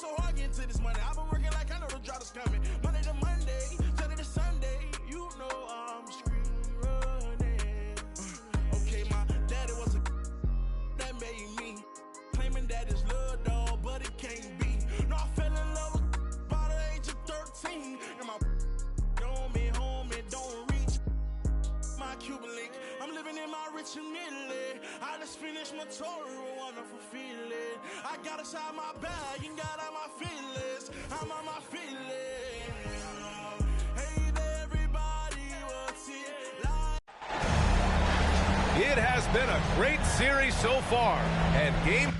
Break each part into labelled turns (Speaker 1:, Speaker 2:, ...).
Speaker 1: so hard getting to this money. I've been working like I know the drop is coming. Monday to Monday, Sunday to Sunday. You know I'm screen running. Okay, my daddy was a that made me. Claiming that it's love, dog, but it can't be. No, I fell in love with by the age of 13. And my don't me home, it don't reach my Cuban link. I'm living in my rich and Italy. I just finished my tour, a wonderful feeling. I got inside my bag and got out my feelings. I'm on my feelings. Hey there, everybody, what's it like?
Speaker 2: It has been a great series so far, and game.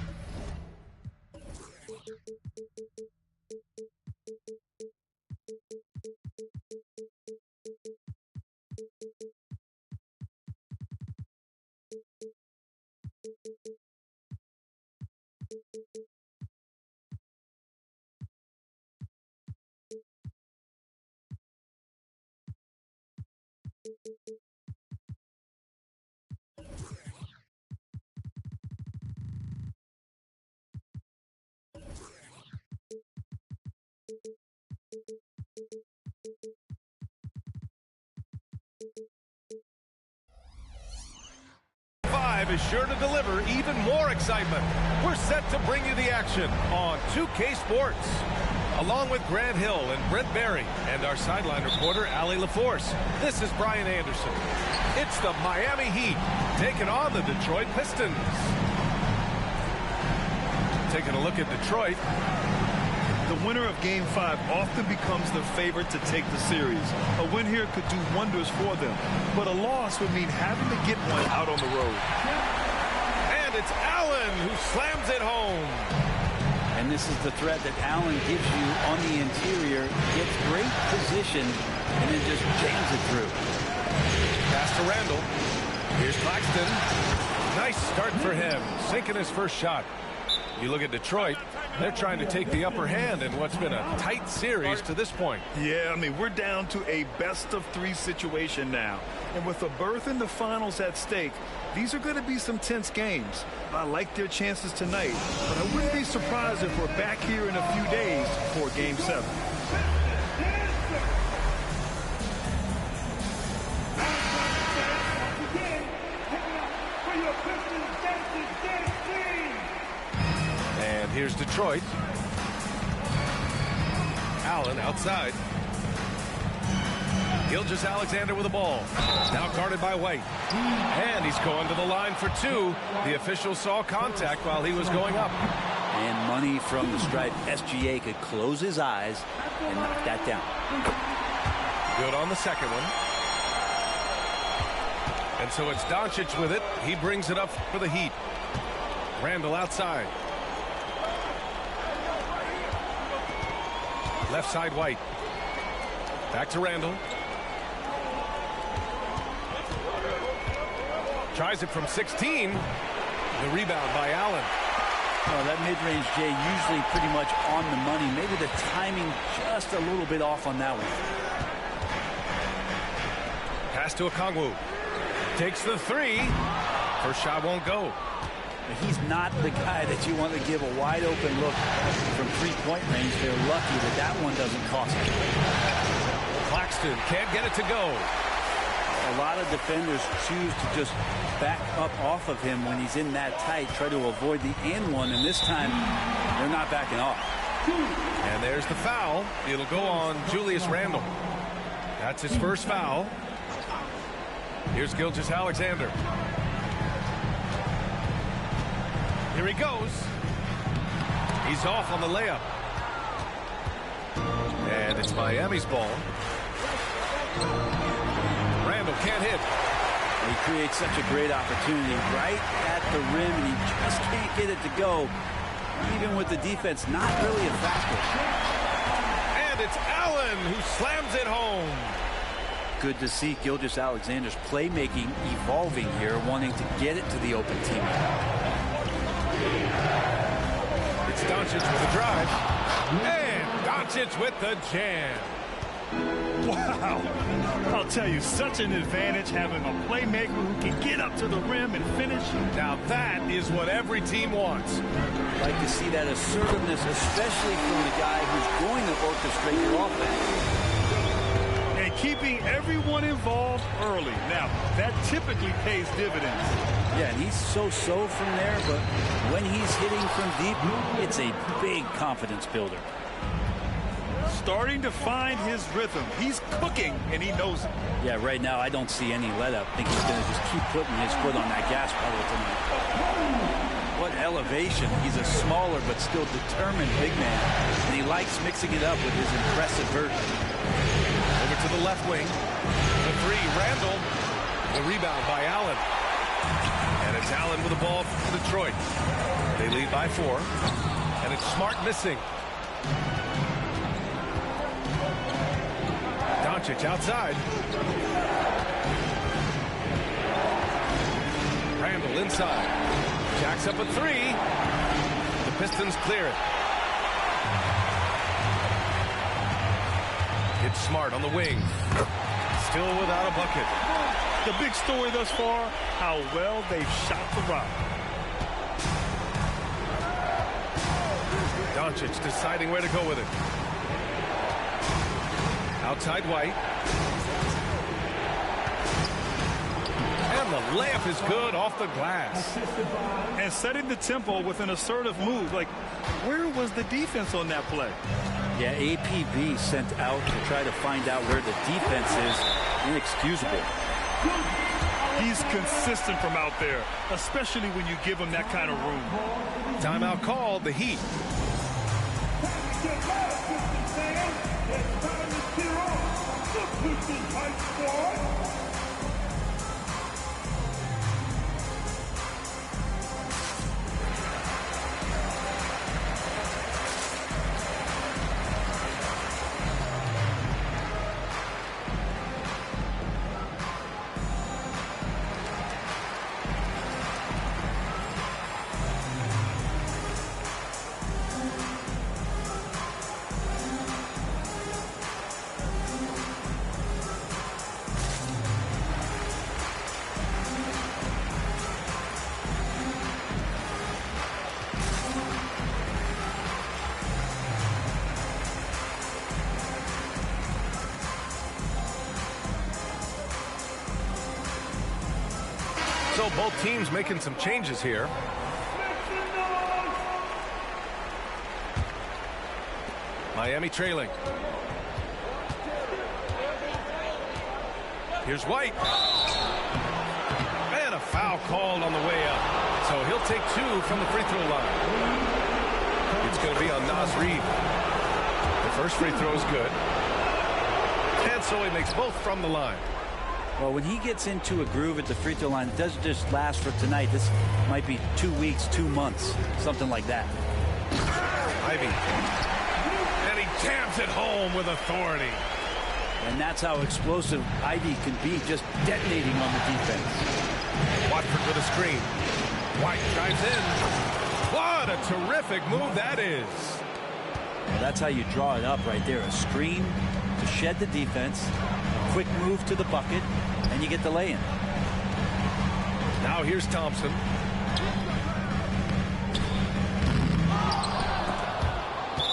Speaker 2: Is sure to deliver even more excitement. We're set to bring you the action on 2K Sports. Along with Grant Hill and Brent Berry and our sideline reporter, Allie LaForce, this is Brian Anderson. It's the Miami Heat taking on the Detroit Pistons. Taking a look at Detroit.
Speaker 3: The winner of Game 5 often becomes the favorite to take the series. A win here could do wonders for them, but a loss would mean having to get one out on the road.
Speaker 2: And it's Allen who slams it home.
Speaker 4: And this is the threat that Allen gives you on the interior. Gets great position and then just jams it through.
Speaker 2: Pass to Randall. Here's Claxton. Nice start for him, sinking his first shot. You look at Detroit, they're trying to take the upper hand in what's been a tight series to this point.
Speaker 3: Yeah, I mean, we're down to a best-of-3 situation now. And with a berth in the finals at stake, these are going to be some tense games. I like their chances tonight, but I wouldn't be surprised if we're back here in a few days for Game 7.
Speaker 2: And here's Detroit. Allen outside. Gilgeous-Alexander with the ball. Now guarded by White. And he's going to the line for two. The official saw contact while he was going up.
Speaker 4: And money from the stripe. SGA could close his eyes and knock that down.
Speaker 2: Good on the second one. And so it's Doncic with it. He brings it up for the Heat. Randall outside. Left side White. Back to Randall. Tries it from 16. The rebound by Allen.
Speaker 4: Well, that mid-range, Jay, usually pretty much on the money. Maybe the timing just a little bit off on that one.
Speaker 2: Pass to Okongwu. Takes the three. First shot won't go.
Speaker 4: He's not the guy that you want to give a wide open look from three-point range. They're lucky that that one doesn't cost them.
Speaker 2: Claxton can't get it to go.
Speaker 4: A lot of defenders choose to just back up off of him when he's in that tight, try to avoid the and one, and this time they're not backing off.
Speaker 2: And there's the foul. It'll go on Julius Randle. That's his first foul. Here's Gilgeous-Alexander. Here he goes. He's off on the layup. And it's Miami's ball. Randall can't hit.
Speaker 4: He creates such a great opportunity right at the rim, and he just can't get it to go. Even with the defense not really a factor.
Speaker 2: And it's Allen who slams it home.
Speaker 4: Good to see Gilgeous-Alexander's playmaking evolving here, wanting to get it to the open teammate.
Speaker 2: It's Doncic with the drive. And Doncic with the jam.
Speaker 3: Wow. I'll tell you, such an advantage having a playmaker who can get up to the rim and finish.
Speaker 2: Now that is what every team wants.
Speaker 4: I'd like to see that assertiveness, especially from the guy who's going to orchestrate your offense.
Speaker 3: And keeping everyone involved early. Now, that typically pays dividends.
Speaker 4: Yeah, and he's so-so from there, but when he's hitting from deep, it's a big confidence builder.
Speaker 3: Starting to find his rhythm. He's cooking, and he knows it.
Speaker 4: Yeah, right now I don't see any let-up. I think he's going to just keep putting his foot on that gas pedal tonight. What elevation. He's a smaller but still determined big man, and he likes mixing it up with his impressive vert.
Speaker 2: Over to the left wing. The three, Randall. The rebound by Allen. And it's Allen with the ball for Detroit. They lead by 4. And it's Smart missing. Doncic outside. Randall inside. Jacks up a 3. The Pistons clear it. It's Smart on the wing. Still without a bucket.
Speaker 3: The big story thus far, how well they've shot the rock.
Speaker 2: Doncic deciding where to go with it. Outside White. And the layup is good off the glass.
Speaker 3: And setting the tempo with an assertive move. Like, where was the defense on that play?
Speaker 4: Yeah, APB sent out to try to find out where the defense is. Inexcusable.
Speaker 3: He's consistent from out there, especially when you give him that kind of room.
Speaker 2: Timeout called, the Heat. So both teams making some changes here. Miami trailing. Here's White. And a foul called on the way up. So he'll take 2 from the free throw line. It's going to be on Naz Reid. The first free throw is good. And so he makes both from the line.
Speaker 4: Well, when he gets into a groove at the free throw line, it doesn't just last for tonight. This might be 2 weeks, 2 months, something like that.
Speaker 2: Ivy. And he jams it home with authority.
Speaker 4: And that's how explosive Ivy can be, just detonating on the defense.
Speaker 2: Watford with a screen. White drives in. What a terrific move that is.
Speaker 4: Well, that's how you draw it up right there. A screen to shed the defense, a quick move to the bucket, and you get the lay-in.
Speaker 2: Now here's Thompson.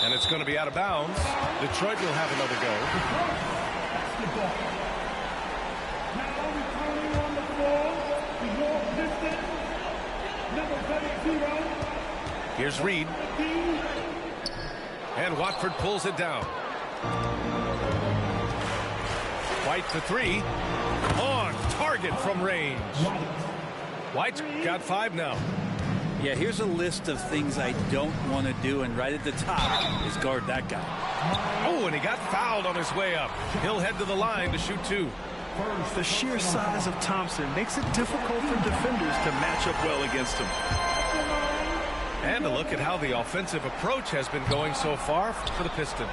Speaker 2: And it's going to be out of bounds. Detroit will have another go. Here's Reed. And Watford pulls it down. White for 3. On target from range. White's got 5 now.
Speaker 4: Yeah, here's a list of things I don't want to do, and right at the top is guard that guy.
Speaker 2: Oh, and he got fouled on his way up. He'll head to the line to shoot 2.
Speaker 3: The sheer size of Thompson makes it difficult for defenders to match up well against him.
Speaker 2: And a look at how the offensive approach has been going so far for the Pistons.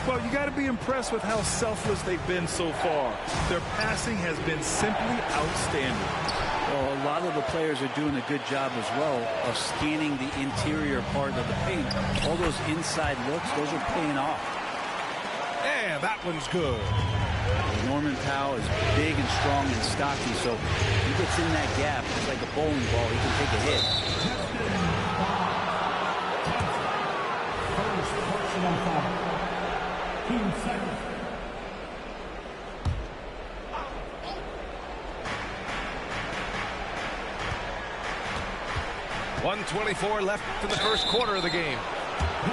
Speaker 3: Well, you got to be impressed with how selfless they've been so far. Their passing has been simply outstanding.
Speaker 4: Well, a lot of the players are doing a good job as well of scanning the interior part of the paint. All those inside looks, those are paying off.
Speaker 2: And that one's good.
Speaker 4: Norman Powell is big and strong and stocky, so he gets in that gap. It's like a bowling ball. He can take a hit.
Speaker 5: First personal foul. Team second.
Speaker 2: .124 left in the first quarter of the game.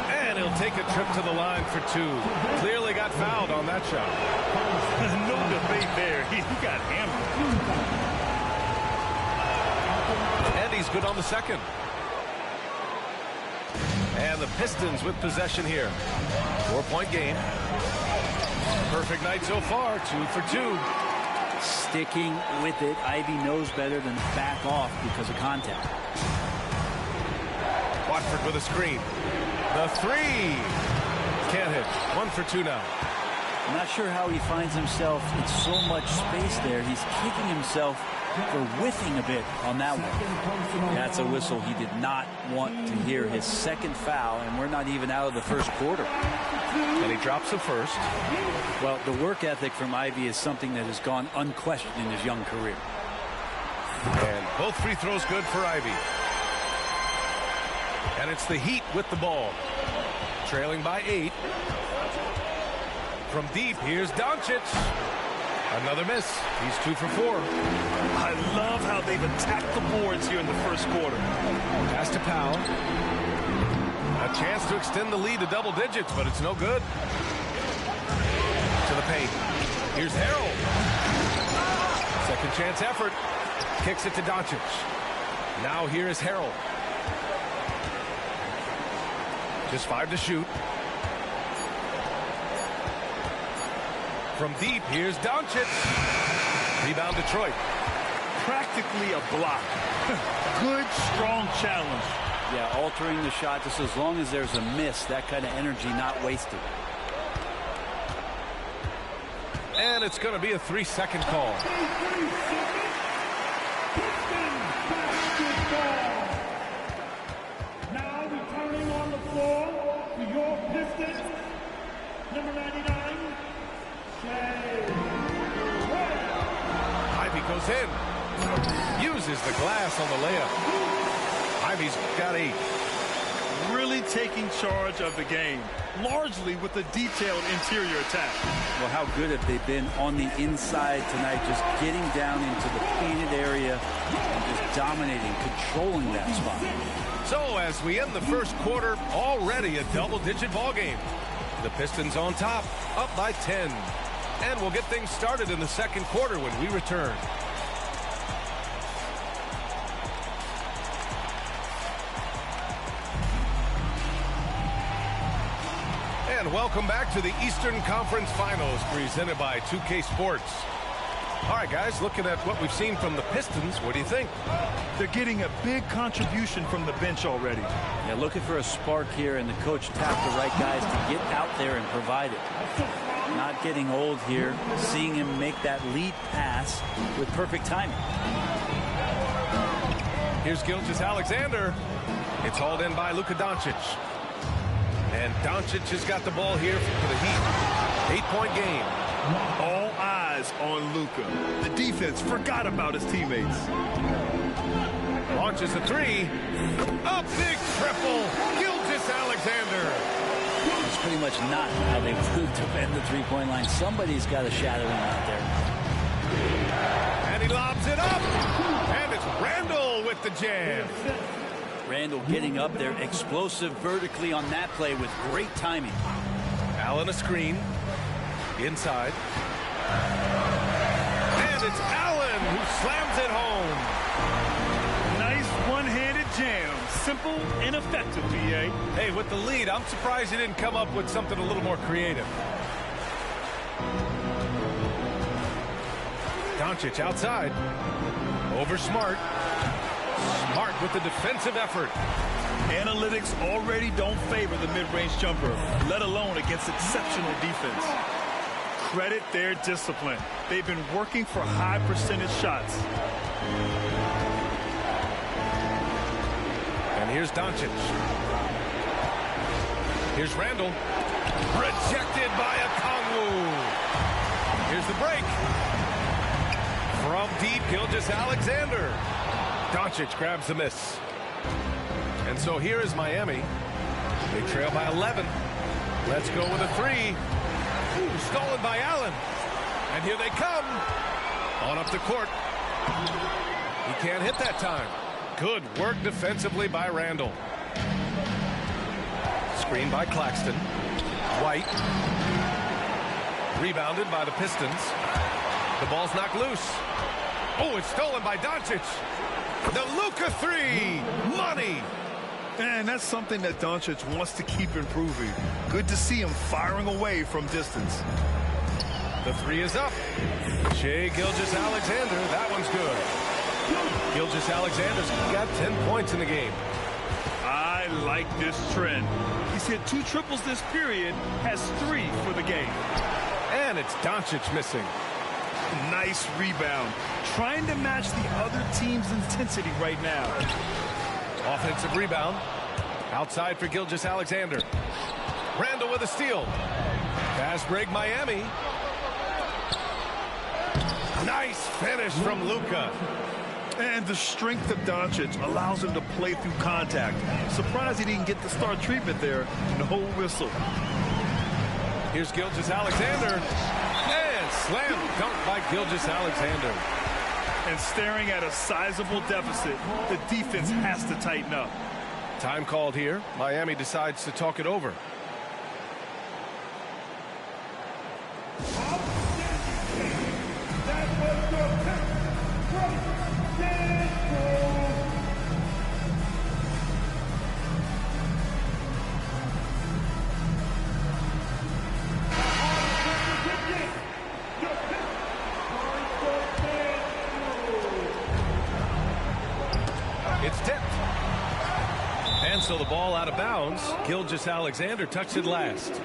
Speaker 2: And he'll take a trip to the line for two. Clearly got fouled on that shot.
Speaker 3: No debate there. He got hammered.
Speaker 2: And he's good on the second. And the Pistons with possession here. 4-point game. Perfect night so far. 2 for 2.
Speaker 4: Sticking with it. Ivy knows better than to back off because of contact.
Speaker 2: Watford with a screen. The three. Can't hit. 1 for 2 now.
Speaker 4: I'm not sure how he finds himself in so much space there. He's kicking himself for whiffing a bit on that one. That's a whistle he did not want to hear. His second foul, and we're not even out of the first quarter.
Speaker 2: And he drops the first.
Speaker 4: Well, the work ethic from Ivy is something that has gone unquestioned in his young career.
Speaker 2: And both free throws good for Ivy. And it's the Heat with the ball. Trailing by 8. From deep, here's Doncic. Another miss. He's 2 for 4.
Speaker 3: I love how they've attacked the boards here in the first quarter.
Speaker 2: Pass to Powell. A chance to extend the lead to double digits, but it's no good. To the paint. Here's Harrell. Second chance effort. Kicks it to Doncic. Now here is Harrell. Just 5 to shoot. From deep, here's Doncic. Rebound Detroit.
Speaker 3: Practically a block. Good, strong challenge.
Speaker 4: Yeah, altering the shot just as long as there's a miss. That kind of energy not wasted.
Speaker 2: And it's going to be a 3-second call.
Speaker 5: Now returning on the floor to your Pistons, number 99,
Speaker 2: Ivy goes in. Uses the glass on the layup. Ivy's got 8.
Speaker 3: Really taking charge of the game, largely with a detailed interior attack.
Speaker 4: Well, how good have they been on the inside tonight, just getting down into the painted area and just dominating, controlling that spot.
Speaker 2: So as we end the first quarter, already a double-digit ball game. The Pistons on top, up by 10. And we'll get things started in the second quarter when we return. And welcome back to the Eastern Conference Finals presented by 2K Sports. All right, guys, looking at what we've seen from the Pistons, what do you think?
Speaker 3: They're getting a big contribution from the bench already.
Speaker 4: Yeah, looking for a spark here, and the coach tapped the right guys to get out there and provide it. Not getting old here, seeing him make that lead pass with perfect timing.
Speaker 2: Here's Gilgeous-Alexander. It's hauled in by Luka Doncic. And Doncic has got the ball here for the Heat. 8-point game.
Speaker 3: All eyes on Luka. The defense forgot about his teammates.
Speaker 2: Launches a 3. A big triple. Gilgeous-Alexander.
Speaker 4: It's pretty much not how they would defend the three-point line. Somebody's got to shadow him out there.
Speaker 2: And he lobs it up. And it's Randall with the jam.
Speaker 4: Randall getting up there, explosive vertically on that play with great timing.
Speaker 2: Allen a screen. Inside. And it's Allen who slams it home.
Speaker 3: Nice one-handed jam. Simple and effective, BA.
Speaker 2: Hey, with the lead, I'm surprised he didn't come up with something a little more creative. Doncic outside. Over Smart. Smart with the defensive effort.
Speaker 3: Analytics already don't favor the mid-range jumper, let alone against exceptional defense. Credit their discipline. They've been working for high percentage shots.
Speaker 2: And here's Doncic. Here's Randall. Rejected by Okongwu. Here's the break. From deep, Gilgeous-Alexander. Doncic grabs the miss. And so here is Miami. They trail by 11. Let's go with a three. Ooh, stolen by Allen. And here they come. On up the court. He can't hit that time. Good work defensively by Randall. Screen by Claxton. White. Rebounded by the Pistons. The ball's knocked loose. Oh, it's stolen by Doncic. The Luka three. Money.
Speaker 3: And that's something that Doncic wants to keep improving. Good to see him firing away from distance.
Speaker 2: The three is up. Shai Gilgeous-Alexander. That one's good. Gilgeous-Alexander's got 10 points in the game.
Speaker 3: I like this trend. He's hit 2 triples this period, has 3 for the game.
Speaker 2: And it's Doncic missing.
Speaker 3: Nice rebound. Trying to match the other team's intensity right now.
Speaker 2: Offensive rebound. Outside for Gilgeous-Alexander. Randall with a steal. Fast break Miami. Nice finish from Luka.
Speaker 3: And the strength of Doncic allows him to play through contact. Surprised he didn't get the star treatment there. No whistle.
Speaker 2: Here's Gilgeous-Alexander. And slam dunk by Gilgeous-Alexander.
Speaker 3: And staring at a sizable deficit, the defense has to tighten up.
Speaker 2: Time called here. Miami decides to talk it over. It's tipped. And so the ball out of bounds. Gilgeous-Alexander touched it last.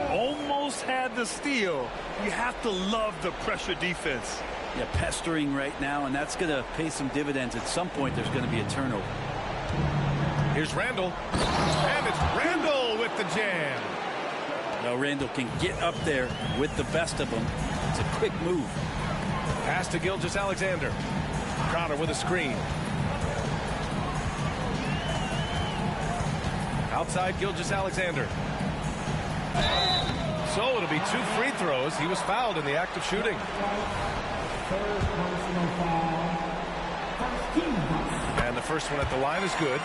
Speaker 3: Almost had the steal. You have to love the pressure defense.
Speaker 4: Yeah, pestering right now, and that's going to pay some dividends. At some point, there's going to be a turnover.
Speaker 2: Here's Randall. And it's Randall with the jam.
Speaker 4: Now Randall can get up there with the best of them. It's a quick move.
Speaker 2: Pass to Gilgeous-Alexander. Crowder with a screen. Outside Gilgeous-Alexander. So it'll be 2 free throws. He was fouled in the act of shooting. And the first one at the line is good.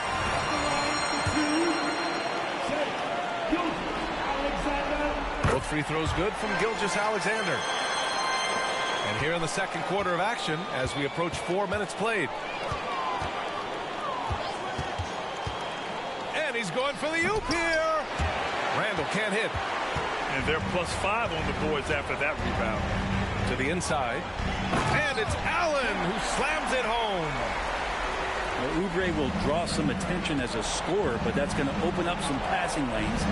Speaker 2: Both free throws good from Gilgeous-Alexander. And here in the second quarter of action as we approach 4 minutes played. And he's going for the oop here. Randall can't hit.
Speaker 3: And they're +5 on the boards after that rebound.
Speaker 2: To the inside. And it's Allen who slams it home.
Speaker 4: Well, Oubre will draw some attention as a scorer, but that's going to open up some passing lanes.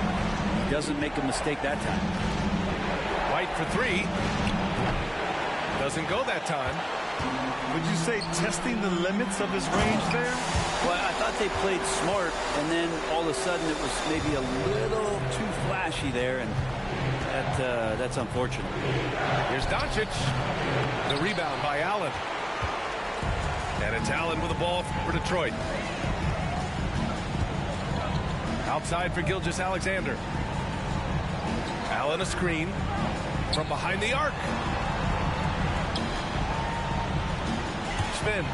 Speaker 4: He doesn't make a mistake that time.
Speaker 2: White for 3. Doesn't go that time.
Speaker 3: Would you say testing the limits of his range there?
Speaker 4: Well, I thought they played smart, and then all of a sudden it was maybe a little too flashy there, and that's unfortunate.
Speaker 2: Here's Doncic. The rebound by Allen. And it's Allen with the ball for Detroit. Outside for Gilgeous-Alexander. Allen a screen from behind the arc. Spins.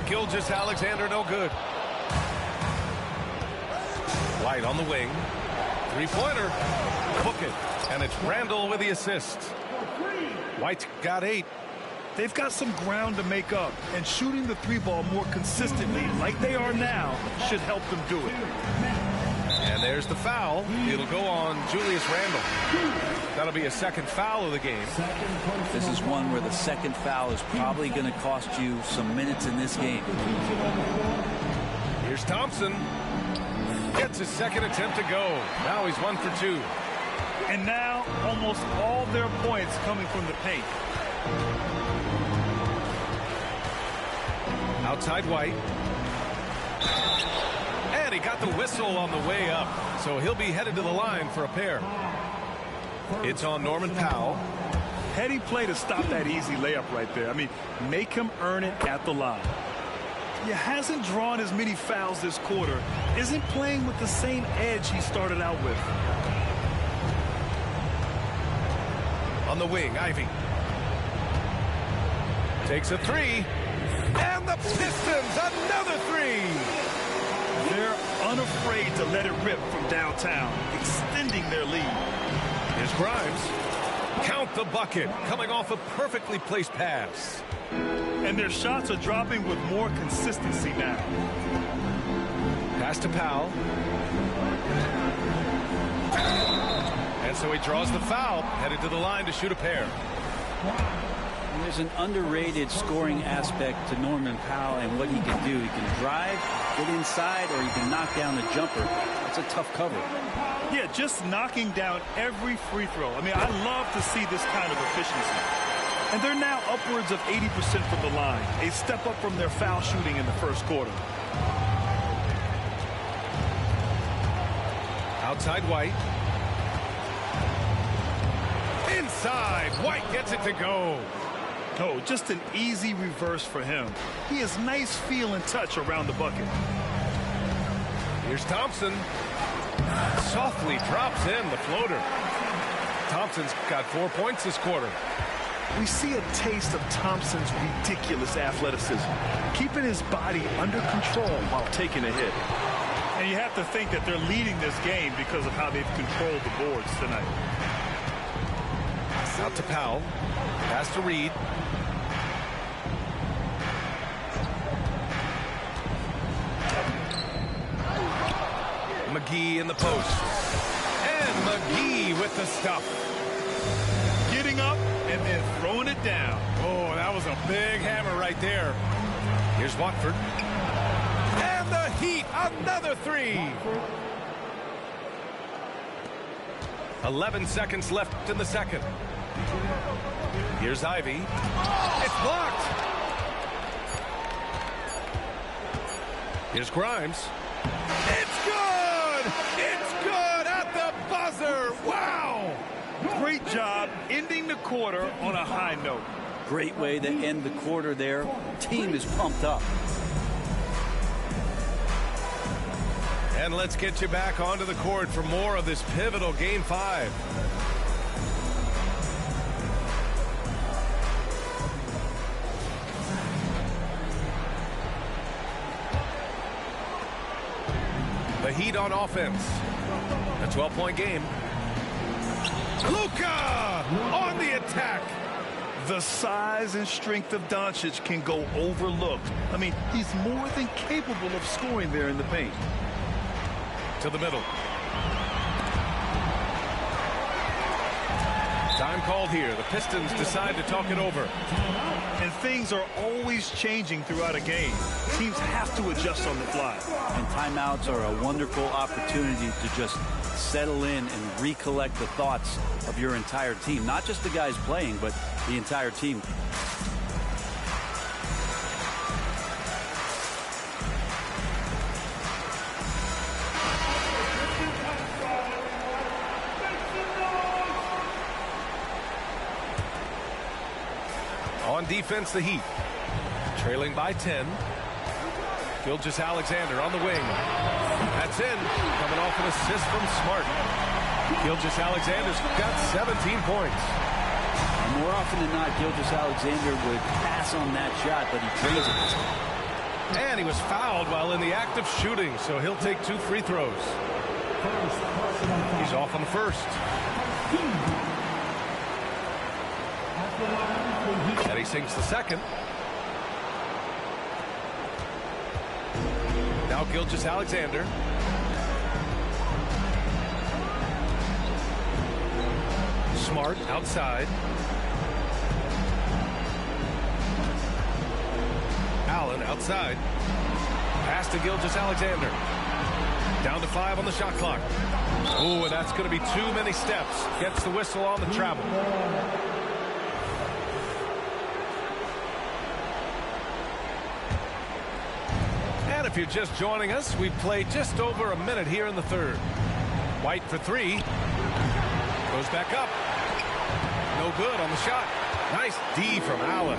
Speaker 2: Gilgeous-Alexander no good. White on the wing. Three-pointer. Book it. And it's Randall with the assist. White's got 8.
Speaker 3: They've got some ground to make up, and shooting the 3-ball more consistently like they are now should help them do it.
Speaker 2: And there's the foul. It'll go on Julius Randle. That'll be a second foul of the game.
Speaker 4: This is one where the second foul is probably going to cost you some minutes in this game.
Speaker 2: Here's Thompson. Gets his second attempt to go. Now he's 1 for 2.
Speaker 3: And now almost all their points coming from the paint.
Speaker 2: Outside White. And he got the whistle on the way up, so he'll be headed to the line for a pair. It's on Norman Powell.
Speaker 3: Heady play to stop that easy layup right there. I mean, make him earn it at the line. He hasn't drawn as many fouls this quarter. Isn't playing with the same edge he started out with.
Speaker 2: On the wing, Ivy. Takes a three. And the Pistons, another three.
Speaker 3: They're unafraid to let it rip from downtown, extending their lead.
Speaker 2: Here's Grimes. Count the bucket, coming off a perfectly placed pass.
Speaker 3: And their shots are dropping with more consistency now.
Speaker 2: Pass to Powell. And so he draws the foul, headed to the line to shoot a pair.
Speaker 4: And there's an underrated scoring aspect to Norman Powell and what he can do. He can drive, get inside, or he can knock down the jumper. It's a tough cover.
Speaker 3: Yeah, just knocking down every free throw. I mean, I love to see this kind of efficiency. And they're now upwards of 80% from the line, a step up from their foul shooting in the first quarter.
Speaker 2: Outside White. Inside, White gets it to go.
Speaker 3: Oh, just an easy reverse for him. He has nice feel and touch around the bucket.
Speaker 2: Here's Thompson. Softly drops in the floater. Thompson's got 4 points this quarter.
Speaker 3: We see a taste of Thompson's ridiculous athleticism, keeping his body under control while taking a hit. And you have to think that they're leading this game because of how they've controlled the boards tonight.
Speaker 2: Out to Powell. Pass to Reed. McGee in the post. And McGee with the stuff.
Speaker 3: Getting up and then throwing it down.
Speaker 2: Oh, that was a big hammer right there. Here's Watford. And the Heat, another three. 11 seconds left in the second. Here's Ivy. It's blocked. Here's Grimes. It's good! It's good at the buzzer! Wow!
Speaker 3: Great job ending the quarter on a high note.
Speaker 4: Great way to end the quarter there. Team is pumped up.
Speaker 2: And let's get you back onto the court for more of this pivotal Game 5. The Heat on offense. A 12-point game. Luka on the attack.
Speaker 3: The size and strength of Doncic can go overlooked. I mean, he's more than capable of scoring there in the paint.
Speaker 2: To the middle. Time called here. The Pistons decide to talk it over.
Speaker 3: And things are always changing throughout a game. Teams have to adjust on the fly.
Speaker 4: And timeouts are a wonderful opportunity to just settle in and recollect the thoughts of your entire team. Not just the guys playing, but the entire team.
Speaker 2: On defense, the Heat. Trailing by 10. Gilgeous-Alexander on the wing. That's in. Coming off an assist from Smart. Gilgeous-Alexander's got 17 points.
Speaker 4: And more often than not, Gilgeous-Alexander would pass on that shot, but he drains it.
Speaker 2: And he was fouled while in the act of shooting, so he'll take 2 free throws. He's off on the first. And he sinks the second. Now Gilgeous-Alexander. Smart outside. Allen outside. Pass to Gilgeous-Alexander. Down to 5 on the shot clock. Ooh, and that's going to be too many steps. Gets the whistle on the travel. And if you're just joining us, we've played just over a minute here in the third. White for three. Goes back up. No good on the shot. Nice D from Allen.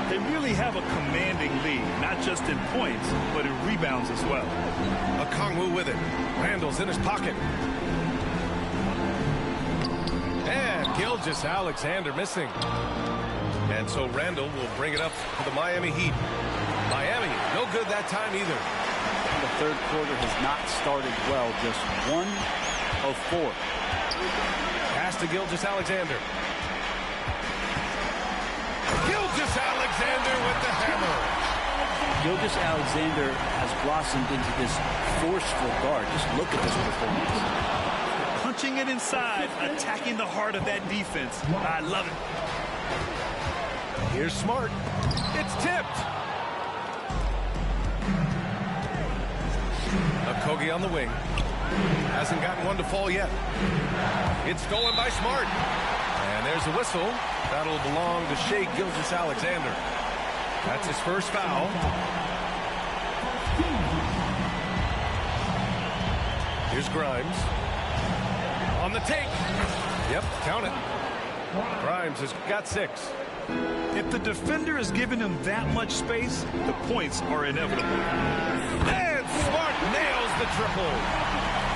Speaker 3: They really have a commanding lead, not just in points, but in rebounds as well.
Speaker 2: Okongwu with it. Randall's in his pocket. And Gilgeous-Alexander missing. And so Randall will bring it up to the Miami Heat. Miami, no good that time either.
Speaker 4: The third quarter has not started well. Just 1 of 4.
Speaker 2: Pass to Gilgeous-Alexander. Gilgeous-Alexander with the hammer.
Speaker 4: Gilgeous-Alexander has blossomed into this forceful guard. Just look at this performance.
Speaker 3: Punching it inside, attacking the heart of that defense. I love it.
Speaker 2: Here's Smart. It's tipped. Okogie on the wing. Hasn't gotten one to fall yet. It's stolen by Smart. And there's a whistle. That'll belong to Shai Gilgeous-Alexander. That's his first foul. Here's Grimes. On the take. Yep, count it. Grimes has got 6.
Speaker 3: If the defender is giving him that much space, the points are inevitable.
Speaker 2: And Smart nails the triple.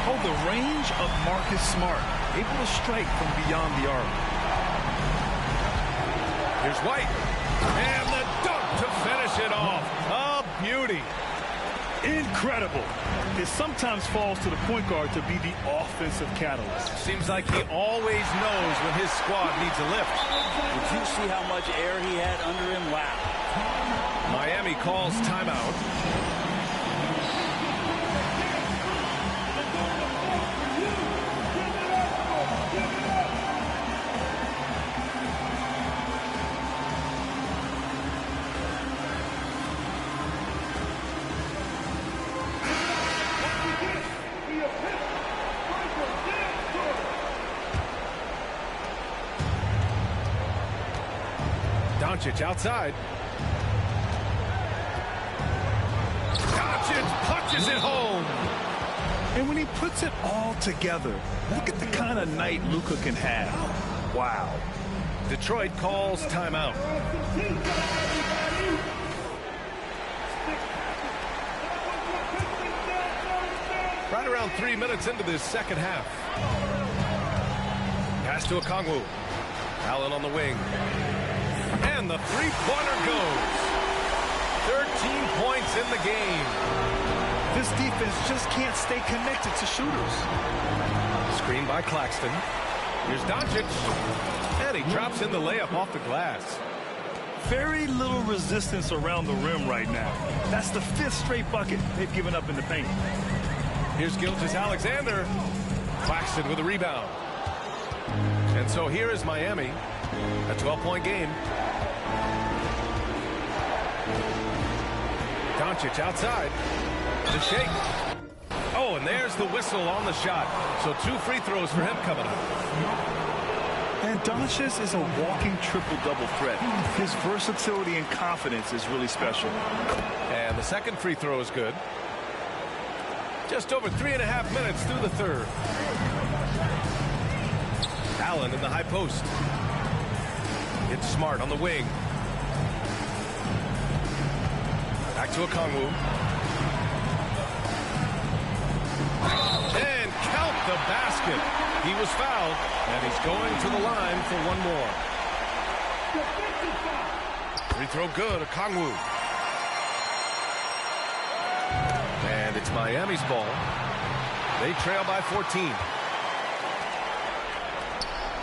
Speaker 3: Oh, the range of Marcus Smart, able to strike from beyond the arc.
Speaker 2: Here's White. And the dunk to finish it off. A beauty.
Speaker 3: Incredible. It sometimes falls to the point guard to be the offensive catalyst.
Speaker 2: Seems like he always knows when his squad needs a lift.
Speaker 4: Did you see how much air he had under him? Wow.
Speaker 2: Miami calls timeout. Doncic outside. Doncic punches it home.
Speaker 3: And when he puts it all together, look at the kind of night Luka can have. Wow.
Speaker 2: Detroit calls timeout. Right around 3 minutes into this second half. Pass to Okongwu. Allen on the wing. And the three-pointer goes. 13 points in the game.
Speaker 3: This defense just can't stay connected to shooters.
Speaker 2: Screen by Claxton. Here's Doncic. And he drops in the layup off the glass.
Speaker 3: Very little resistance around the rim right now. That's the 5th straight bucket they've given up in the paint.
Speaker 2: Here's Gilgeous-Alexander. Claxton with a rebound. And so here is Miami. A 12-point game. Doncic outside. The shake. Oh, and there's the whistle on the shot. So 2 free throws for him coming up.
Speaker 3: And Doncic is a walking triple-double threat. His versatility and confidence is really special.
Speaker 2: And the second free throw is good. Just over 3.5 minutes through the third. Allen in the high post. It's Smart on the wing. Back to Okongwu. And count the basket. He was fouled, and he's going to the line for one more. Free throw good, Okongwu. And it's Miami's ball. They trail by 14.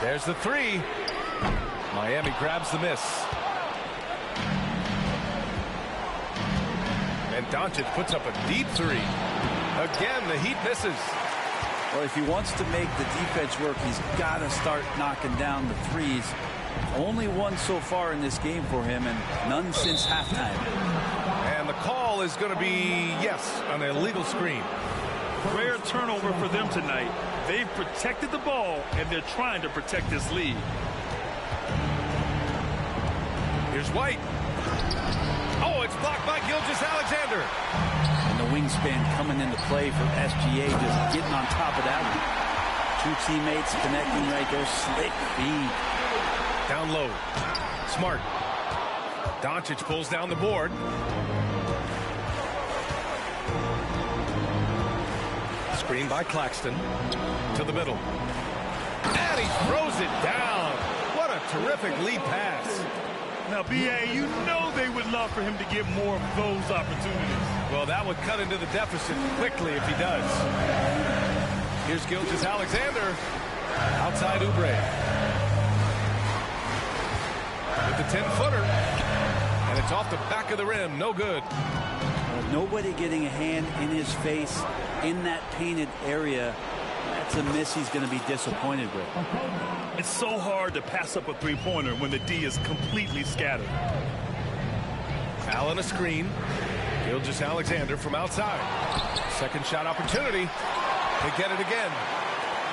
Speaker 2: There's the 3. Miami grabs the miss. And Doncic puts up a deep 3. Again, the Heat misses.
Speaker 4: Well, if he wants to make the defense work, he's got to start knocking down the threes. Only one so far in this game for him, and none since halftime.
Speaker 2: And the call is going to be, yes, an illegal screen.
Speaker 3: Rare turnover for them tonight. They've protected the ball, and they're trying to protect this lead.
Speaker 2: Here's White. Oh, it's blocked by Gilgeous-Alexander.
Speaker 4: wingspan coming into play for SGA, just getting on top of that one. Two teammates connecting right there. Slick feed.
Speaker 2: Down low. Smart. Doncic pulls down the board. Screen by Claxton. To the middle. And he throws it down. What a terrific lead pass.
Speaker 3: Now, B.A., you know they would love for him to get more of those opportunities.
Speaker 2: Well, that would cut into the deficit quickly if he does. Here's Gilgeous-Alexander. Outside Oubre. With the 10-footer. And it's off the back of the rim. No good.
Speaker 4: Nobody getting a hand in his face in that painted area. That's a miss he's going to be disappointed with.
Speaker 3: It's so hard to pass up a three-pointer when the D is completely scattered.
Speaker 2: Allen a screen. Gilgeous-Alexander from outside. Second shot opportunity. They get it again.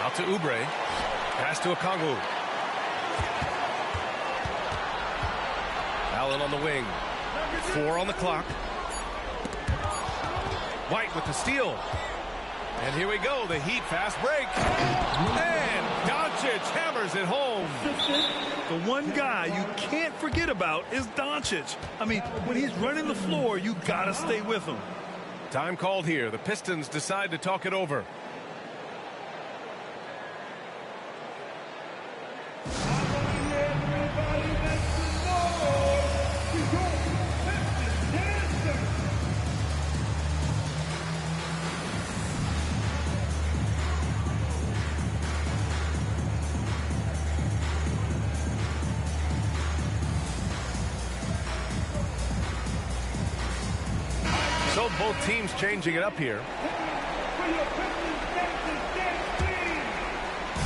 Speaker 2: Out to Oubre. Pass to Okongwu. Allen on the wing. 4 on the clock. White with the steal. And here we go, the Heat fast break. And Doncic hammers it home.
Speaker 3: The one guy you can't forget about is Doncic. I mean, when he's running the floor, you gotta stay with him.
Speaker 2: Time called here. The Pistons decide to talk it over. So both teams changing it up here.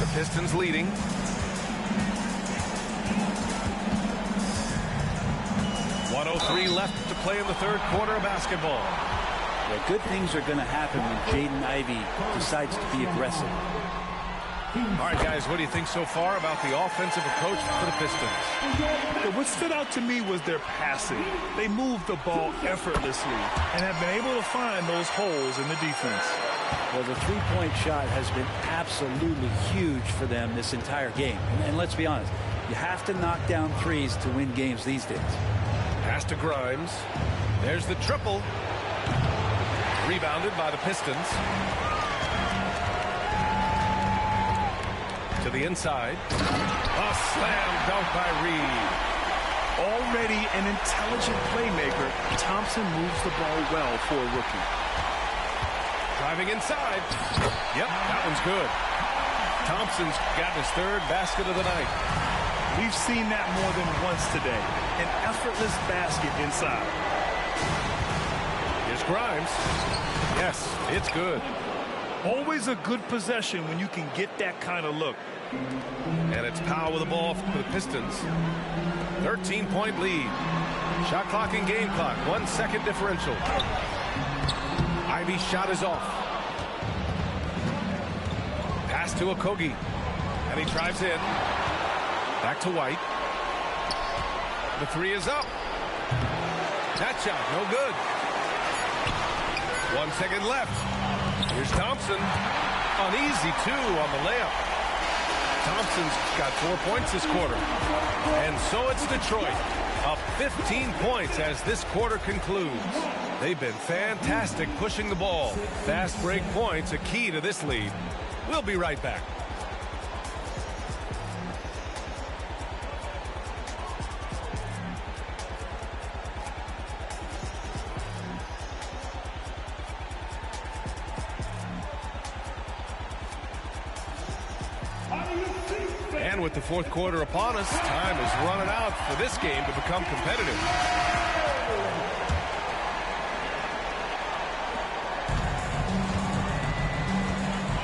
Speaker 2: The Pistons leading. .103 left to play in the third quarter of basketball.
Speaker 4: Yeah, good things are going to happen when Jaden Ivey decides to be aggressive.
Speaker 2: All right, guys, what do you think so far about the offensive approach for the Pistons?
Speaker 3: Yeah, what stood out to me was their passing. They moved the ball effortlessly and have been able to find those holes in the defense.
Speaker 4: Well, the three-point shot has been absolutely huge for them this entire game. And let's be honest, you have to knock down threes to win games these days.
Speaker 2: Pass to Grimes. There's the triple. Rebounded by the Pistons. To the inside. A slam dunk by Reed.
Speaker 3: Already an intelligent playmaker, Thompson moves the ball well for a rookie.
Speaker 2: Driving inside. Yep, that one's good. Thompson's got his third basket of the night.
Speaker 3: We've seen that more than once today. An effortless basket inside.
Speaker 2: Here's Grimes. Yes, it's good.
Speaker 3: Always a good possession when you can get that kind of look.
Speaker 2: And it's Powell with the ball for the Pistons. 13-point lead. Shot clock and game clock. 1 second differential. Ivey's shot is off. Pass to Okogie. And he drives in. Back to White. The three is up. That shot, no good. 1 second left. Here's Thompson. An easy 2 on the layup. Thompson's got 4 points this quarter. And so it's Detroit. Up 15 points as this quarter concludes. They've been fantastic pushing the ball. Fast break points, a key to this lead. We'll be right back. And with the fourth quarter upon us, time is running out for this game to become competitive.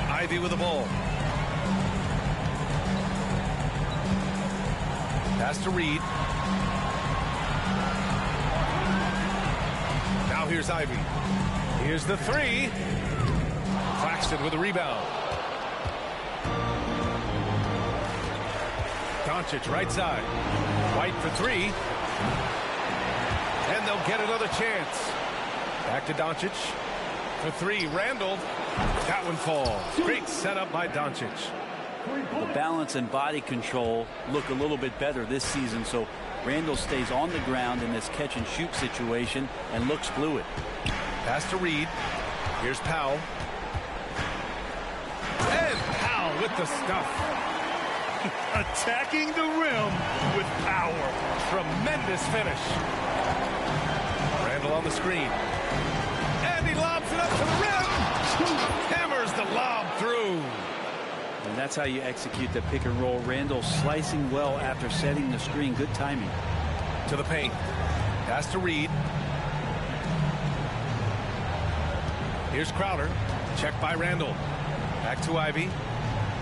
Speaker 2: Ivey with the ball. Pass to Reed. Now here's Ivey. Here's the three. Claxton with a rebound. Doncic right side. White for three. And they'll get another chance. Back to Doncic. For three, Randall. That one falls. Great setup by Doncic.
Speaker 4: The balance and body control look a little bit better this season, so Randall stays on the ground in this catch and shoot situation and looks fluid.
Speaker 2: Pass to Reed. Here's Powell. And Powell with the stuff.
Speaker 3: Attacking the rim with power.
Speaker 2: Tremendous finish. Randall on the screen. And he lobs it up to the rim. Hammers the lob through.
Speaker 4: And that's how you execute the pick and roll. Randall slicing well after setting the screen. Good timing.
Speaker 2: To the paint. Pass to Reed. Here's Crowder. Checked by Randall. Back to Ivy.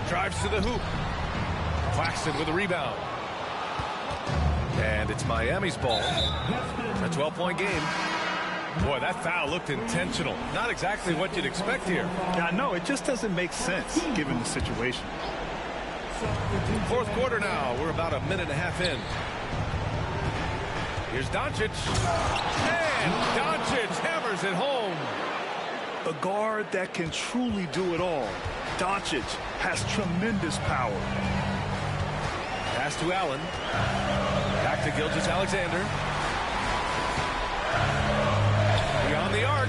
Speaker 2: Drives to the hoop. Claxton with a rebound. And it's Miami's ball. A 12-point game. Boy, that foul looked intentional. Not exactly what you'd expect here.
Speaker 3: Yeah, no, it just doesn't make sense given the situation.
Speaker 2: Fourth quarter now. We're about a minute and a half in. Here's Doncic. And Doncic hammers it home.
Speaker 3: A guard that can truly do it all. Doncic has tremendous power.
Speaker 2: Pass to Allen. Back to Gilgeous-Alexander. Beyond the arc.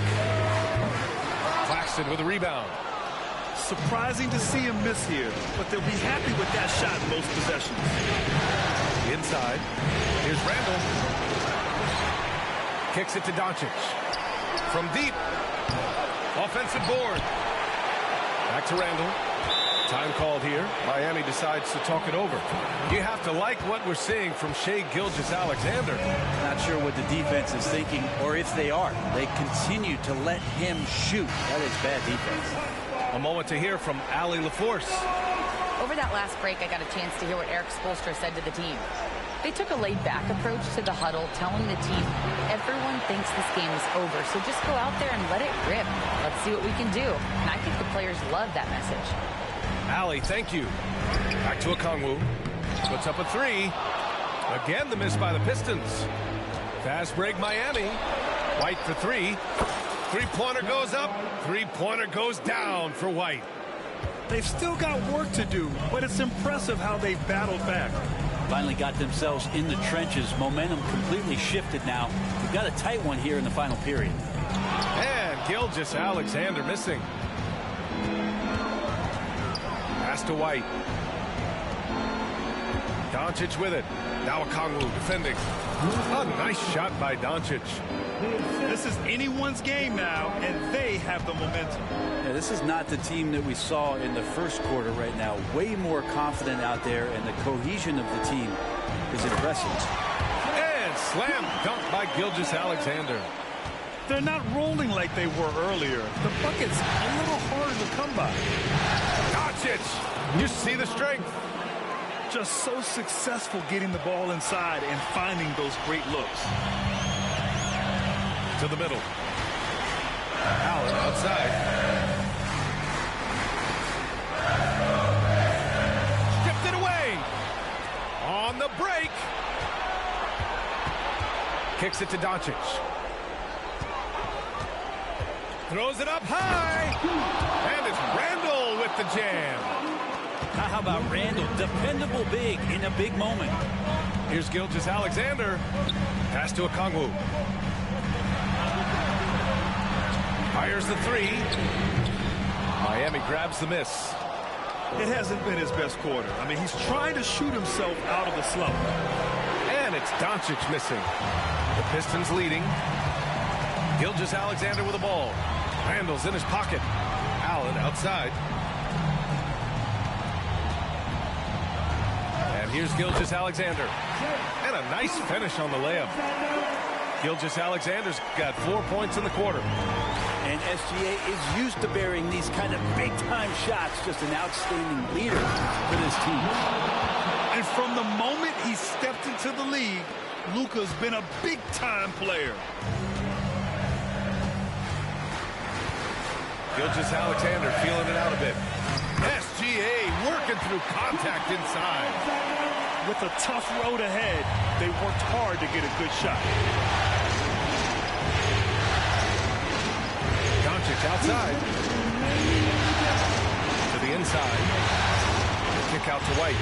Speaker 2: Claxton with a rebound.
Speaker 3: Surprising to see him miss here, but they'll be happy with that shot most possessions.
Speaker 2: Inside. Here's Randall. Kicks it to Doncic. From deep. Offensive board. Back to Randall. Time called here. Miami decides to talk it over. You have to like what we're seeing from Shai Gilgeous-Alexander.
Speaker 4: Not sure what the defense is thinking, or if they are. They continue to let him shoot. That is bad defense.
Speaker 2: A moment to hear from Allie LaForce.
Speaker 6: Over that last break, I got a chance to hear what Eric Spoelstra said to the team. They took a laid-back approach to the huddle, telling the team, everyone thinks this game is over, so just go out there and let it rip. Let's see what we can do. And I think the players love that message.
Speaker 2: Allie, thank you. Back to Okongwu. Puts up a three. Again, the miss by the Pistons. Fast break, Miami. White for three. Three-pointer goes up. Three-pointer goes down for White.
Speaker 3: They've still got work to do, but it's impressive how they've battled back.
Speaker 4: Finally got themselves in the trenches. Momentum completely shifted now. We've got a tight one here in the final period.
Speaker 2: And Gilgeous-Alexander missing. Pass to White. Doncic with it. Now Okongwu defending. A nice shot by Doncic.
Speaker 3: This is anyone's game now, and they have the momentum.
Speaker 4: Yeah, this is not the team that we saw in the first quarter right now. Way more confident out there, and the cohesion of the team is impressive.
Speaker 2: And slam dunk by Gilgeous-Alexander.
Speaker 3: They're not rolling like they were earlier. The bucket's a little harder to come by.
Speaker 2: Doncic, you see the strength.
Speaker 3: Just so successful getting the ball inside and finding those great looks.
Speaker 2: To the middle. Allen outside. Stripped it away. On the break. Kicks it to Doncic. Throws it up high. And it's Randall with the jam.
Speaker 4: How about Randall? Dependable big in a big moment.
Speaker 2: Here's Gilgeous-Alexander. Pass to Okongwu. Fires the three. Miami grabs the miss.
Speaker 3: It hasn't been his best quarter. I mean, he's trying to shoot himself out of the slump.
Speaker 2: And it's Doncic missing. The Pistons leading. Gilgeous-Alexander with the ball. Randall's in his pocket. Allen outside. And here's Gilgeous-Alexander. And a nice finish on the layup. Gilgeous-Alexander's got 4 points in the quarter.
Speaker 4: And SGA is used to bearing these kind of big-time shots. Just an outstanding leader for this team.
Speaker 3: And from the moment he stepped into the league, Luka's been a big-time player.
Speaker 2: Gilgeous-Alexander feeling it out a bit. SGA working through contact inside.
Speaker 3: With a tough road ahead, they worked hard to get a good shot.
Speaker 2: Doncic Pitch outside. To the inside. Kick out to White.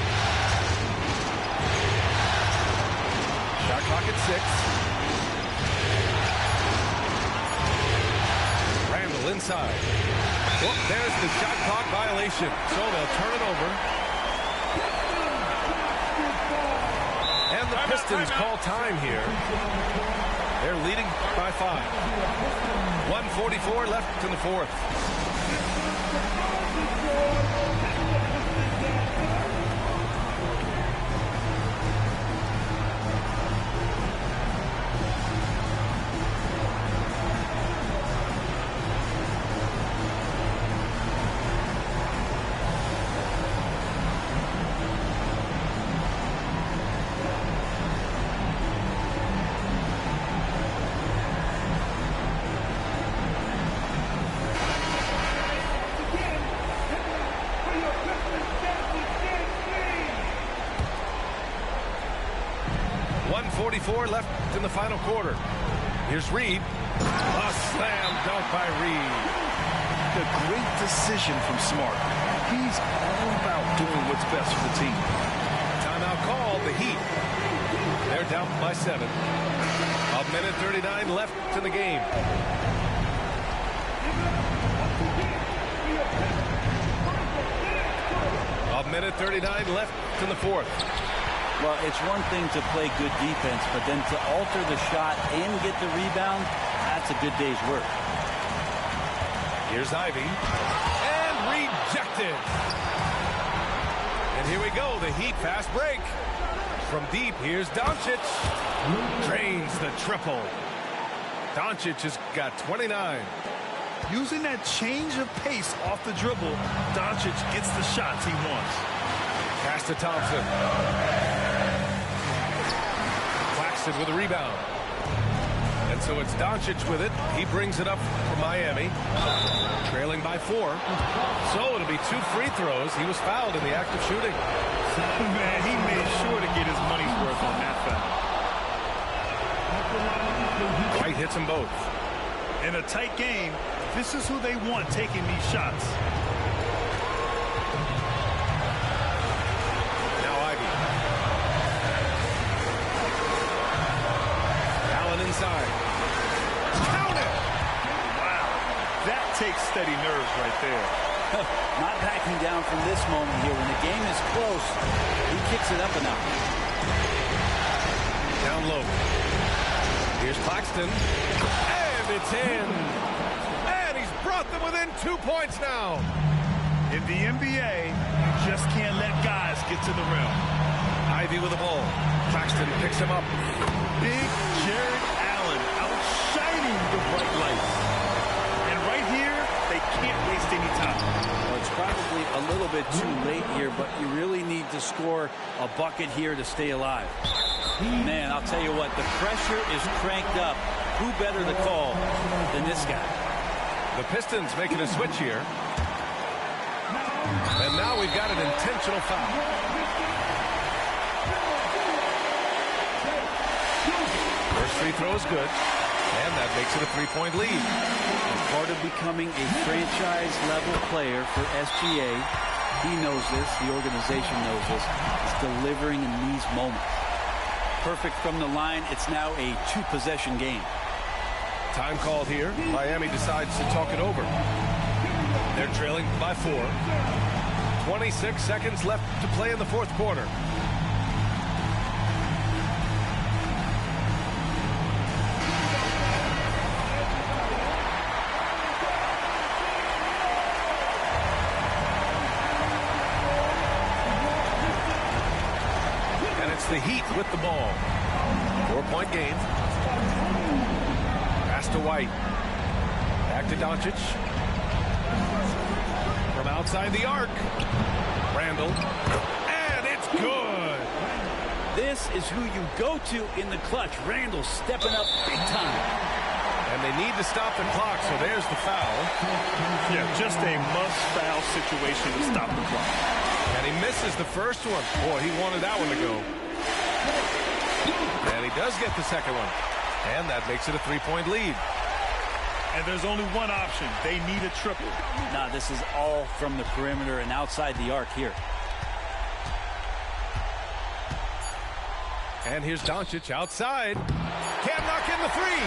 Speaker 2: Shot clock at 6. Randall inside. Oh, there's the shot clock violation. So they'll turn it over. And the Pistons call time here. They're leading by 5. 1:44 left in the fourth. Left in the final quarter. Here's Reed. A slam dunk by Reed.
Speaker 3: A great decision from Smart. He's all about doing what's best for the team.
Speaker 2: Timeout called. The Heat. They're down by 7. 1:39 left in the game. A 1:39 left in the fourth.
Speaker 4: Well, it's one thing to play good defense, but then to alter the shot and get the rebound, that's a good day's work.
Speaker 2: Here's Ivy. And rejected. And here we go, the Heat fast break. From deep, here's Doncic. Drains the triple. Doncic has got 29.
Speaker 3: Using that change of pace off the dribble, Doncic gets the shots he wants.
Speaker 2: Pass to Thompson. Claxton with a rebound. And so it's Doncic with it. He brings it up for Miami. Trailing by 4. So it'll be 2 free throws. He was fouled in the act of shooting.
Speaker 3: Man, he made sure to get his money's worth on that foul.
Speaker 2: White hits them both.
Speaker 3: In a tight game, this is who they want taking these shots.
Speaker 2: Inside. Count it!
Speaker 3: Wow. That takes steady nerves right there.
Speaker 4: Not backing down from this moment here. When the game is close, he kicks it up a notch.
Speaker 2: Down low. Here's Claxton. And it's in. And he's brought them within 2 points now.
Speaker 3: In the NBA, you just can't let guys get to the rim.
Speaker 2: Ivy with the ball. Claxton picks him up.
Speaker 3: Big Jared Allen outshining the bright lights. And right here, they can't waste any time.
Speaker 4: Well, it's probably a little bit too late here, but you really need to score a bucket here to stay alive. Man, I'll tell you what, the pressure is cranked up. Who better to call than this guy?
Speaker 2: The Pistons making a switch here. And now we've got an intentional foul. First free throw is good, and that makes it a 3-point lead.
Speaker 4: As part of becoming a franchise-level player for SGA, he knows this, the organization knows this, is delivering in these moments. Perfect from the line, it's now a 2-possession game.
Speaker 2: Time called here. Miami decides to talk it over. They're trailing by 4. 26 seconds left to play in the fourth quarter. The Heat with the ball. 4-point game. Pass to White. Back to Doncic. From outside the arc. Randall. And it's good.
Speaker 4: This is who you go to in the clutch. Randall stepping up big time.
Speaker 2: And they need to stop the clock, so there's the foul.
Speaker 3: Yeah, just a must-foul situation to stop the clock.
Speaker 2: And he misses the first one. Boy, he wanted that one to go. And he does get the second one. And that makes it a 3-point lead.
Speaker 3: And there's only one option. They need a triple.
Speaker 4: Nah, this is all from the perimeter and outside the arc here.
Speaker 2: And here's Doncic outside. Can't knock in the three.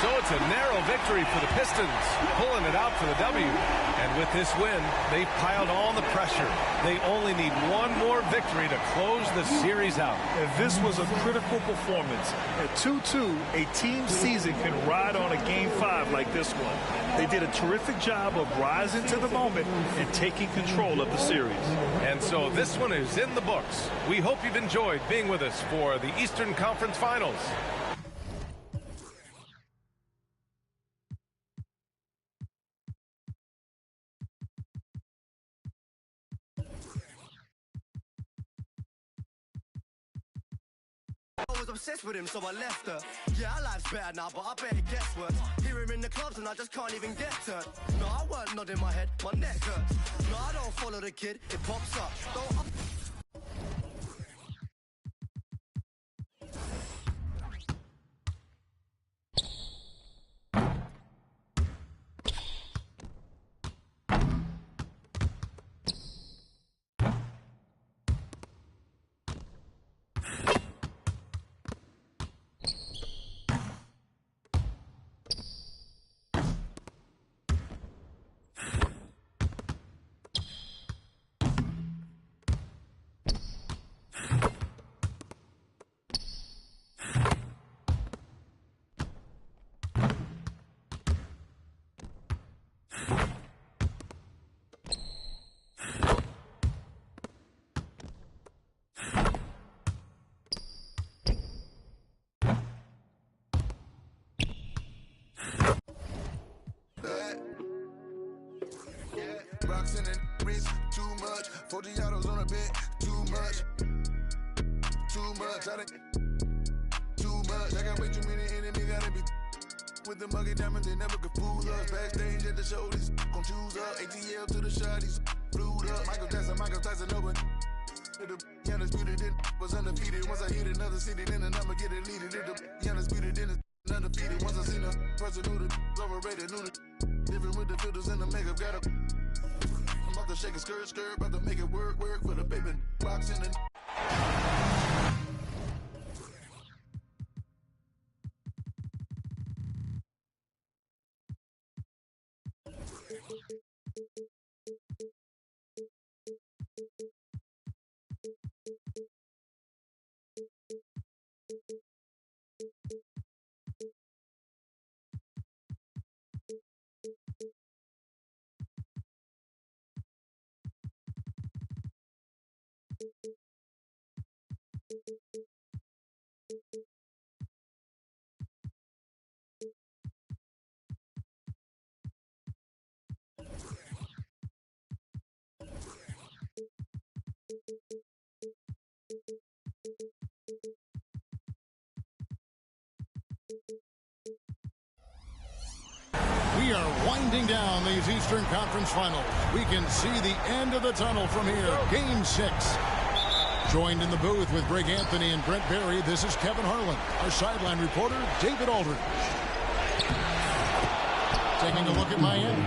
Speaker 2: So it's a narrow victory for the Pistons, pulling it out for the W. And with this win, they've piled on the pressure. They only need one more victory to close the series out.
Speaker 3: And this was a critical performance. At 2-2, a team season can ride on a Game 5 like this one. They did a terrific job of rising to the moment and taking control of the series.
Speaker 2: And so this one is in the books. We hope you've enjoyed being with us for the Eastern Conference Finals.
Speaker 7: I was obsessed with him, so I left her. Yeah, our life's better now, but I bet it gets worse. Hear him in the clubs and I just can't even get turned. No, I weren't nodding my head, my neck hurts. No, I don't follow the kid, it pops up. Don't
Speaker 1: Rocks in the wrist, too much. 40 autos on a bed, too much. Too much. Too much. I got way too many enemies, gotta be with the muggy diamonds, they never could fool us. Backstage at the show, this gon' choose up. ATL to the shot, he's flued up. Michael Tyson, no one. The undisputed, then was undefeated. Once I hit another city, then the number get deleted. The undisputed, then it's undefeated. Once I seen a person who the overrated, knew the different with the filters and the makeup, got a. I'm about to shake a skirt, about to make it work for the baby. Rocks in the.
Speaker 8: We are winding down these Eastern Conference Finals. We can see the end of the tunnel from here. Game 6. Joined in the booth with Greg Anthony and Brent Barry, this is Kevin Harlan. Our sideline reporter, David Aldridge. Taking a look at Miami.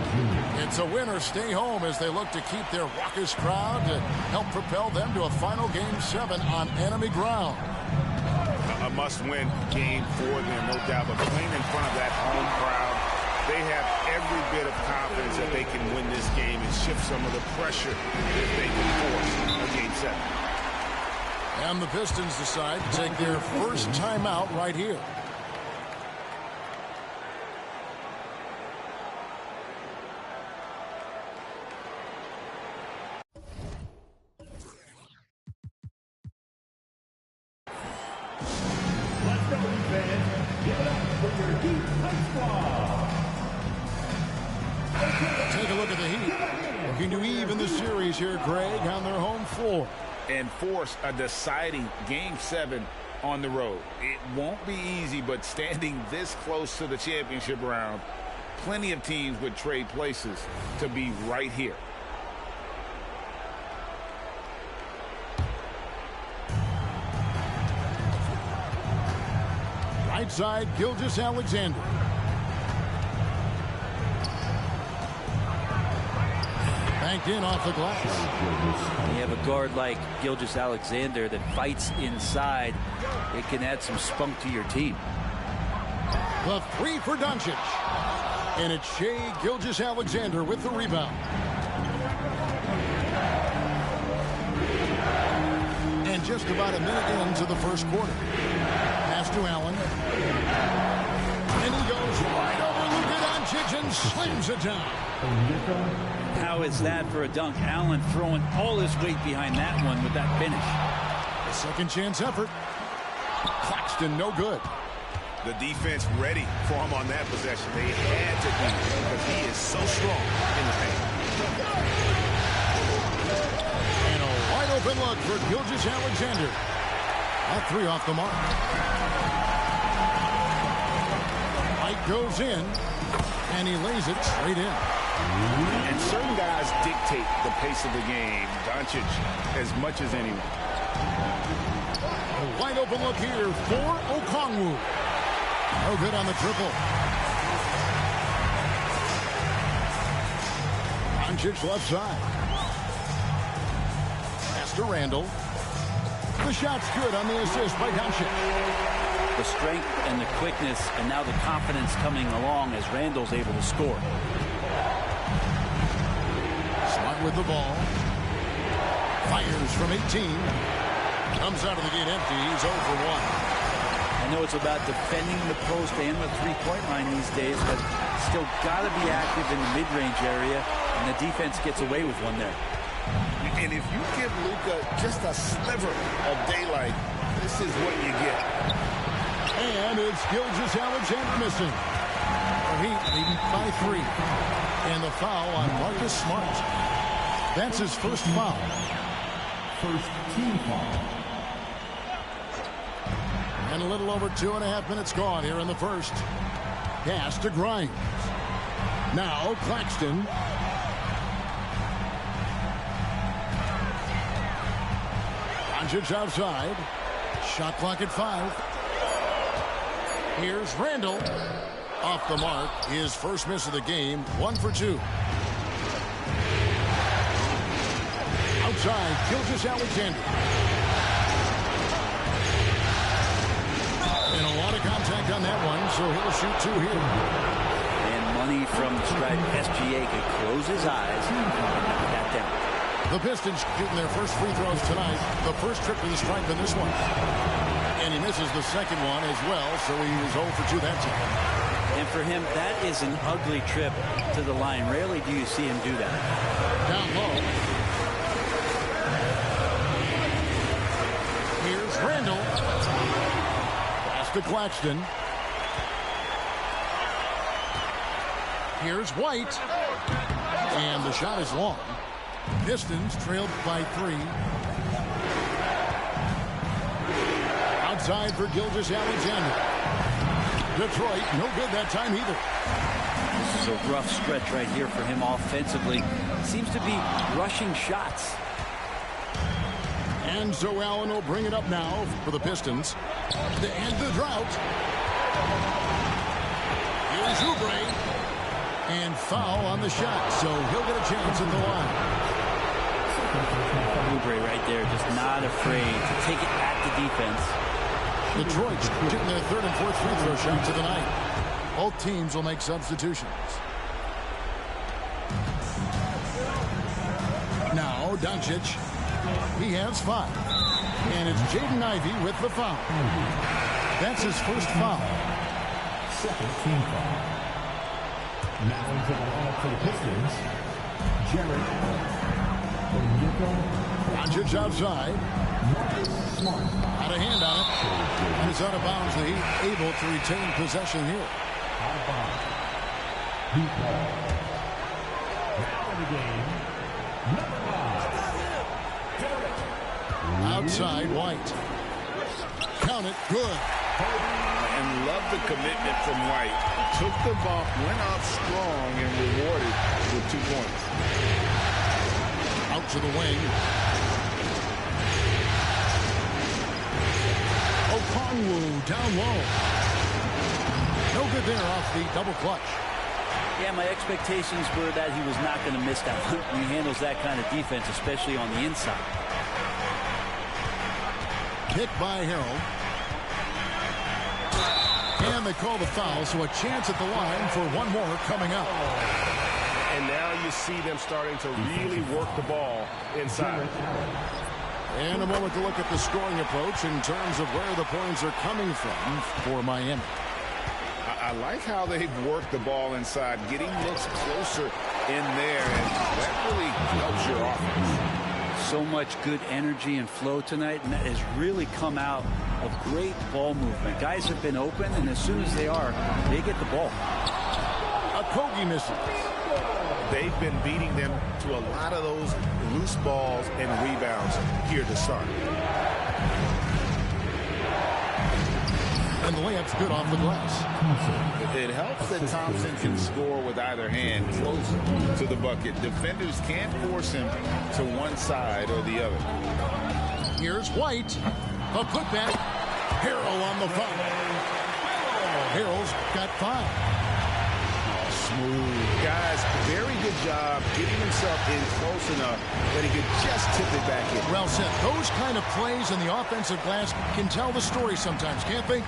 Speaker 8: It's a win or stay home as they look to keep their raucous crowd to help propel them to a final Game 7 on enemy ground.
Speaker 9: A must-win game for them, no doubt. But playing in front of that home crowd, they have every bit of confidence that they can win this game and shift some of the pressure that they can force a Game 7.
Speaker 8: And the Pistons decide to take their first timeout right here.
Speaker 5: Let's go, fans. Give it up for your Heat High Squad.
Speaker 8: Take a look at the Heat. Looking to even the series here, Greg, on their home floor.
Speaker 9: And force a deciding Game 7 on the road. It won't be easy, but standing this close to the championship round, plenty of teams would trade places to be right here.
Speaker 8: Right side, Gilgeous-Alexander. Banked in off the glass.
Speaker 4: You have a guard like Gilgeous-Alexander that fights inside. It can add some spunk to your team.
Speaker 8: The three for Doncic. And it's Shai Gilgeous-Alexander with the rebound. And just about a minute into the first quarter. Pass to Allen. And he goes right over Luka Doncic and slams it down.
Speaker 4: How is that for a dunk? Allen throwing all his weight behind that one with that finish.
Speaker 8: A second chance effort. Claxton no good.
Speaker 9: The defense ready for him on that possession. They had to be because he is so strong in the paint.
Speaker 8: And a wide open look for Gilgeous-Alexander. That three off the mark. Mike goes in, and he lays it straight in.
Speaker 9: And certain guys dictate the pace of the game. Doncic as much as anyone.
Speaker 8: A wide open look here for Okongwu. No good on the triple. Doncic left side. Pass to Randall. The shot's good on the assist by Doncic.
Speaker 4: The strength and the quickness, and now the confidence coming along as Randall's able to score.
Speaker 8: Smart with the ball. Fires from 18. Comes out of the gate empty. He's 0 for 1.
Speaker 4: I know it's about defending the post and the three-point line these days, but still got to be active in the mid-range area, and the defense gets away with one there.
Speaker 9: And if you give Luka just a sliver of daylight, this is what you get.
Speaker 8: And it's Gilgeous-Alexander missing. The Heat leading by 3. And the foul on Marcus Smart. That's his first foul.
Speaker 5: First team foul.
Speaker 8: And a little over 2.5 minutes gone here in the first. Pass to Grimes. Now Claxton. Doncic outside. Shot clock at 5. Here's Randall. Off the mark. His first miss of the game. 1 for 2. Outside. Gilgeous-Alexander. And a lot of contact on that one, so he'll shoot 2 here.
Speaker 4: And money from the stripe. SGA could close his eyes and knock that down.
Speaker 8: The Pistons shooting their first free throws tonight. The first trip to the stripe in this one. And he misses the second one as well, so he was 0 for 2 that time.
Speaker 4: And for him, that is an ugly trip to the line. Rarely do you see him do that.
Speaker 8: Down low. Here's Randall. Pass to Claxton. Here's White. And the shot is long. Pistons trailed by 3. Outside for Gilgeous-Alexander. Detroit, no good that time either.
Speaker 4: This is a rough stretch right here for him offensively. Seems to be rushing shots.
Speaker 8: And so Allen will bring it up now for the Pistons to end the drought. Here's Oubre. And foul on the shot, so he'll get a chance at the line.
Speaker 4: Oubre right there, just not afraid to take it at the defense.
Speaker 8: Detroit getting their third and fourth free throw shots of the night. Both teams will make substitutions. Now Doncic. He has 5. And it's Jaden Ivey with the foul. That's his first foul.
Speaker 5: Second team foul. Now into the lineup for the Pistons, Jared.
Speaker 8: Doncic outside. Out of hand on it. And it's out of bounds. The Heat able to retain possession here.
Speaker 5: Out of bounds. Heat ball. Now in the game, number 5.
Speaker 8: Outside White. Count it. Good.
Speaker 9: And love the commitment from White. Took the bump, went out strong, and rewarded with 2 points.
Speaker 8: Out to the wing. Okongwu down low. No good there off the double clutch.
Speaker 4: Yeah, my expectations were that he was not going to miss that one. He handles that kind of defense, especially on the inside.
Speaker 8: Hit by Harold. And they call the foul, so a chance at the line for one more coming up.
Speaker 10: And now you see them starting to really work the ball inside.
Speaker 8: And a moment to look at the scoring approach in terms of where the points are coming from for Miami.
Speaker 9: I like how they've worked the ball inside, getting looks closer in there, and that really helps your offense.
Speaker 4: So much good energy and flow tonight, and that has really come out of great ball movement. Guys have been open, and as soon as they are, they get the ball.
Speaker 8: Okogie misses.
Speaker 9: They've been beating them to a lot of those loose balls and rebounds here to start.
Speaker 8: And the layup's good off the glass.
Speaker 9: It helps that Thompson can score with either hand close to the bucket. Defenders can't force him to one side or the other.
Speaker 8: Here's White. A putback. Harrell on the foul. Harrell's got 5.
Speaker 9: Smooth. Guys, very good job getting himself in close enough that he could just tip it back in.
Speaker 8: Well said. Those kind of plays in the offensive glass can tell the story sometimes, can't they?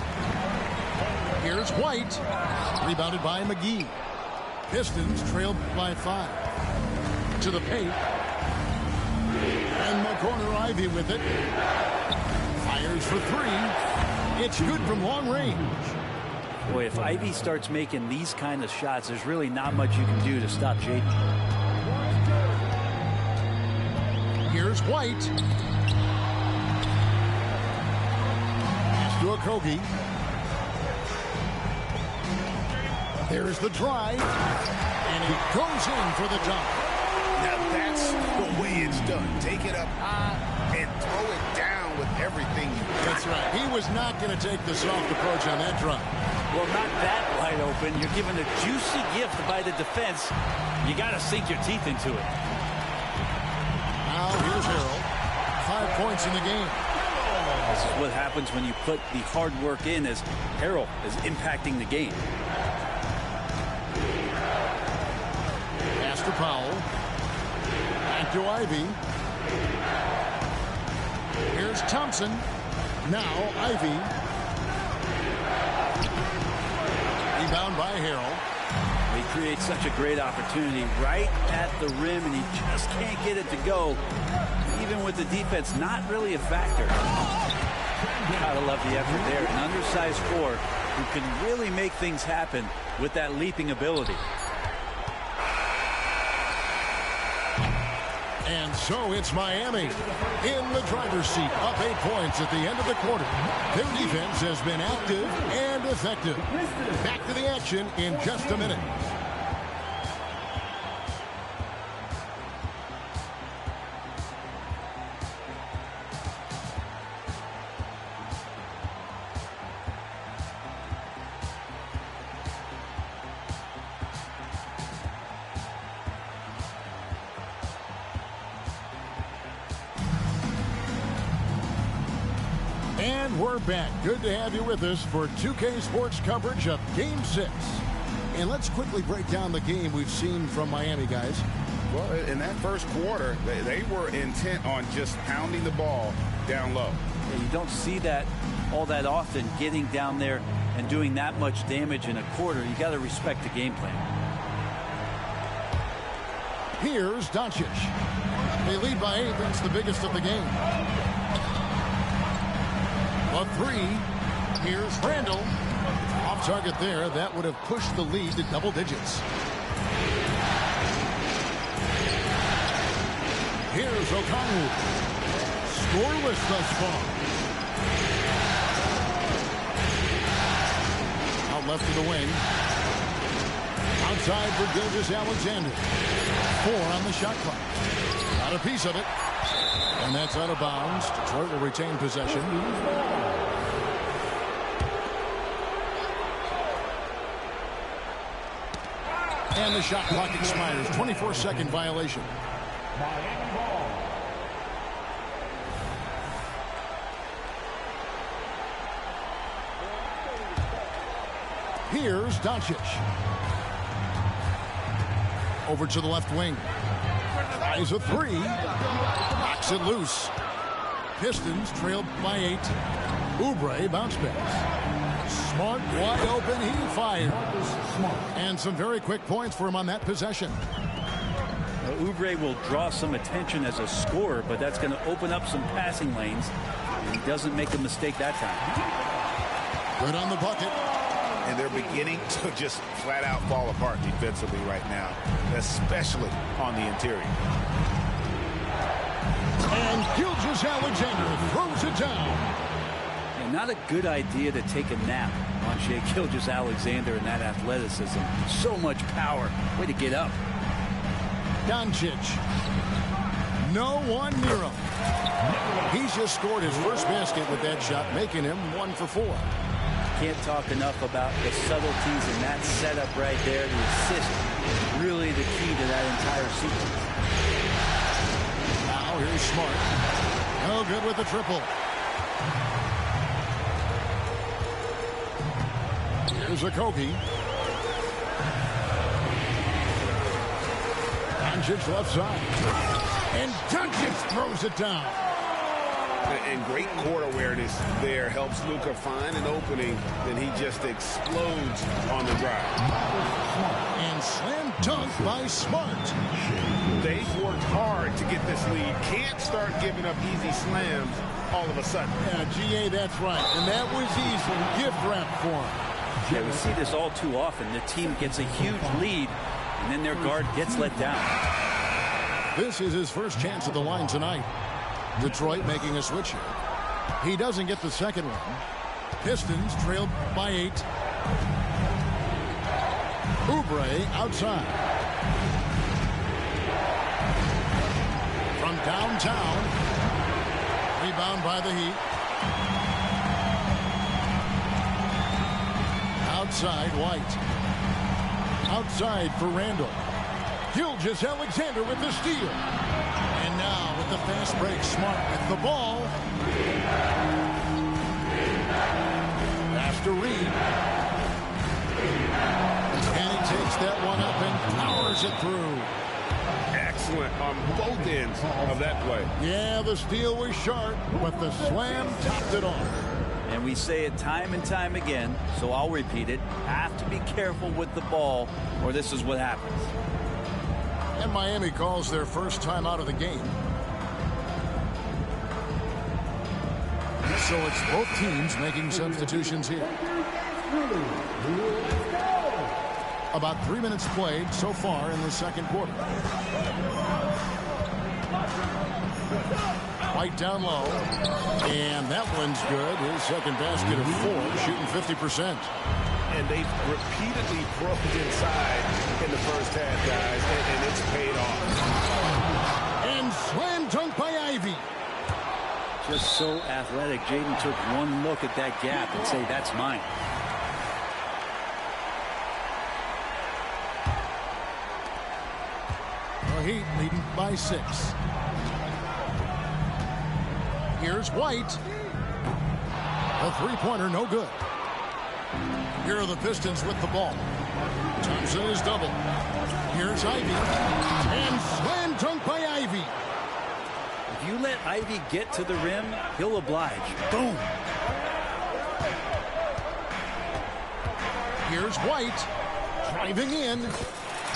Speaker 8: Here's White. Rebounded by McGee. Pistons trailed by 5. To the paint. And the corner Ivy with it. Fires for 3. It's good from long range.
Speaker 4: Boy, if Ivy starts making these kind of shots, there's really not much you can do to stop Jaden.
Speaker 8: Here's White. Pass to Okogie. There's the drive. And he goes in for the dunk.
Speaker 9: Now that's the way it's done. Take it up high and throw it down with everything you got.
Speaker 8: That's right. He was not going to take the soft approach on that drive.
Speaker 4: Well, not that wide open. You're given a juicy gift by the defense. You got to sink your teeth into it.
Speaker 8: Now here's Harrell. 5 points in the game.
Speaker 4: This is what happens when you put the hard work in, as Harrell is impacting the game.
Speaker 8: Pass to Powell. Back to Ivy. Here's Thompson. Now Ivy. Rebound by Harrell.
Speaker 4: He creates such a great opportunity right at the rim, and he just can't get it to go. Even with the defense not really a factor. Gotta love the effort there. An undersized 4 who can really make things happen with that leaping ability.
Speaker 8: And so it's Miami in the driver's seat, up 8 points at the end of the quarter. Their defense has been active and effective. Back to the action in just a minute. And we're back. Good to have you with us for 2K Sports coverage of Game 6. And let's quickly break down the game we've seen from Miami, guys.
Speaker 9: Well, in that first quarter, they were intent on just pounding the ball down low.
Speaker 4: Yeah, you don't see that all that often, getting down there and doing that much damage in a quarter. You got to respect the game plan.
Speaker 8: Here's Doncic. They lead by 8. That's the biggest of the game. A 3. Here's Randall. Off target there. That would have pushed the lead to double digits. Here's O'Connell. Scoreless thus far. Out left to the wing. Outside for Gilgeous-Alexander. 4 on the shot clock. Got a piece of it. And that's out of bounds. Detroit will retain possession. And the shot clock expires. 24-second violation. Here's Doncic. Over to the left wing. Tries a three. Knocks it loose. Pistons trailed by 8. Oubre bounce back. Smart wide open. He fired. And some very quick points for him on that possession.
Speaker 4: Oubre will draw some attention as a scorer, but that's going to open up some passing lanes. And he doesn't make a mistake that time.
Speaker 8: Good on the bucket.
Speaker 9: And they're beginning to just flat out fall apart defensively right now, especially on the interior.
Speaker 8: And Gilgeous-Alexander throws it down.
Speaker 4: And not a good idea to take a nap on Shai Gilgeous-Alexander and that athleticism. So much power. Way to get up.
Speaker 8: Doncic. No one near him. He's just scored his first basket with that shot, making him 1 for 4.
Speaker 4: Can't talk enough about the subtleties in that setup right there. The assist, really the key to that entire sequence.
Speaker 8: Now here's Smart. No good with the triple. Here's Okogie. Doncic left side. And Doncic throws it down.
Speaker 9: And great court awareness there helps Luka find an opening, then he just explodes on the drive.
Speaker 8: And slam dunk by Smart.
Speaker 9: They've worked hard to get this lead. Can't start giving up easy slams all of a sudden.
Speaker 8: Yeah, GA, that's right. And that was easy. Gift wrap for him.
Speaker 4: Yeah, we see this all too often. The team gets a huge lead, and then their guard gets let down.
Speaker 8: This is his first chance at the line tonight. Detroit making a switch here. He doesn't get the second one. Pistons trailed by 8. Oubre outside. From downtown. Rebound by the Heat. Outside White. Outside for Randall. Gilgeous-Alexander with the steal. And now with the fast break, Smart with the ball. Pass to Reed. And he takes that one up and powers it through.
Speaker 9: Excellent on both ends of that play.
Speaker 8: Yeah, the steal was sharp, but the slam topped it off.
Speaker 4: And we say it time and time again, so I'll repeat it. Have to be careful with the ball, or this is what happens.
Speaker 8: And Miami calls their first time out of the game. So it's both teams making substitutions here. About 3 minutes played so far in the second quarter. White down low. And that one's good. His second basket of 4, shooting 50%.
Speaker 9: And they've repeatedly probed inside in the first half, guys, and it's paid off.
Speaker 8: And slam dunk by Ivy.
Speaker 4: Just so athletic. Jaden took one look at that gap and say, that's mine.
Speaker 8: The Heat leading by 6. Here's White. A three-pointer, no good. Here are the Pistons with the ball. Thompson is double. Here's Ivy. And slam dunk by Ivy.
Speaker 4: If you let Ivy get to the rim, he'll oblige. Boom.
Speaker 8: Here's White. Driving in.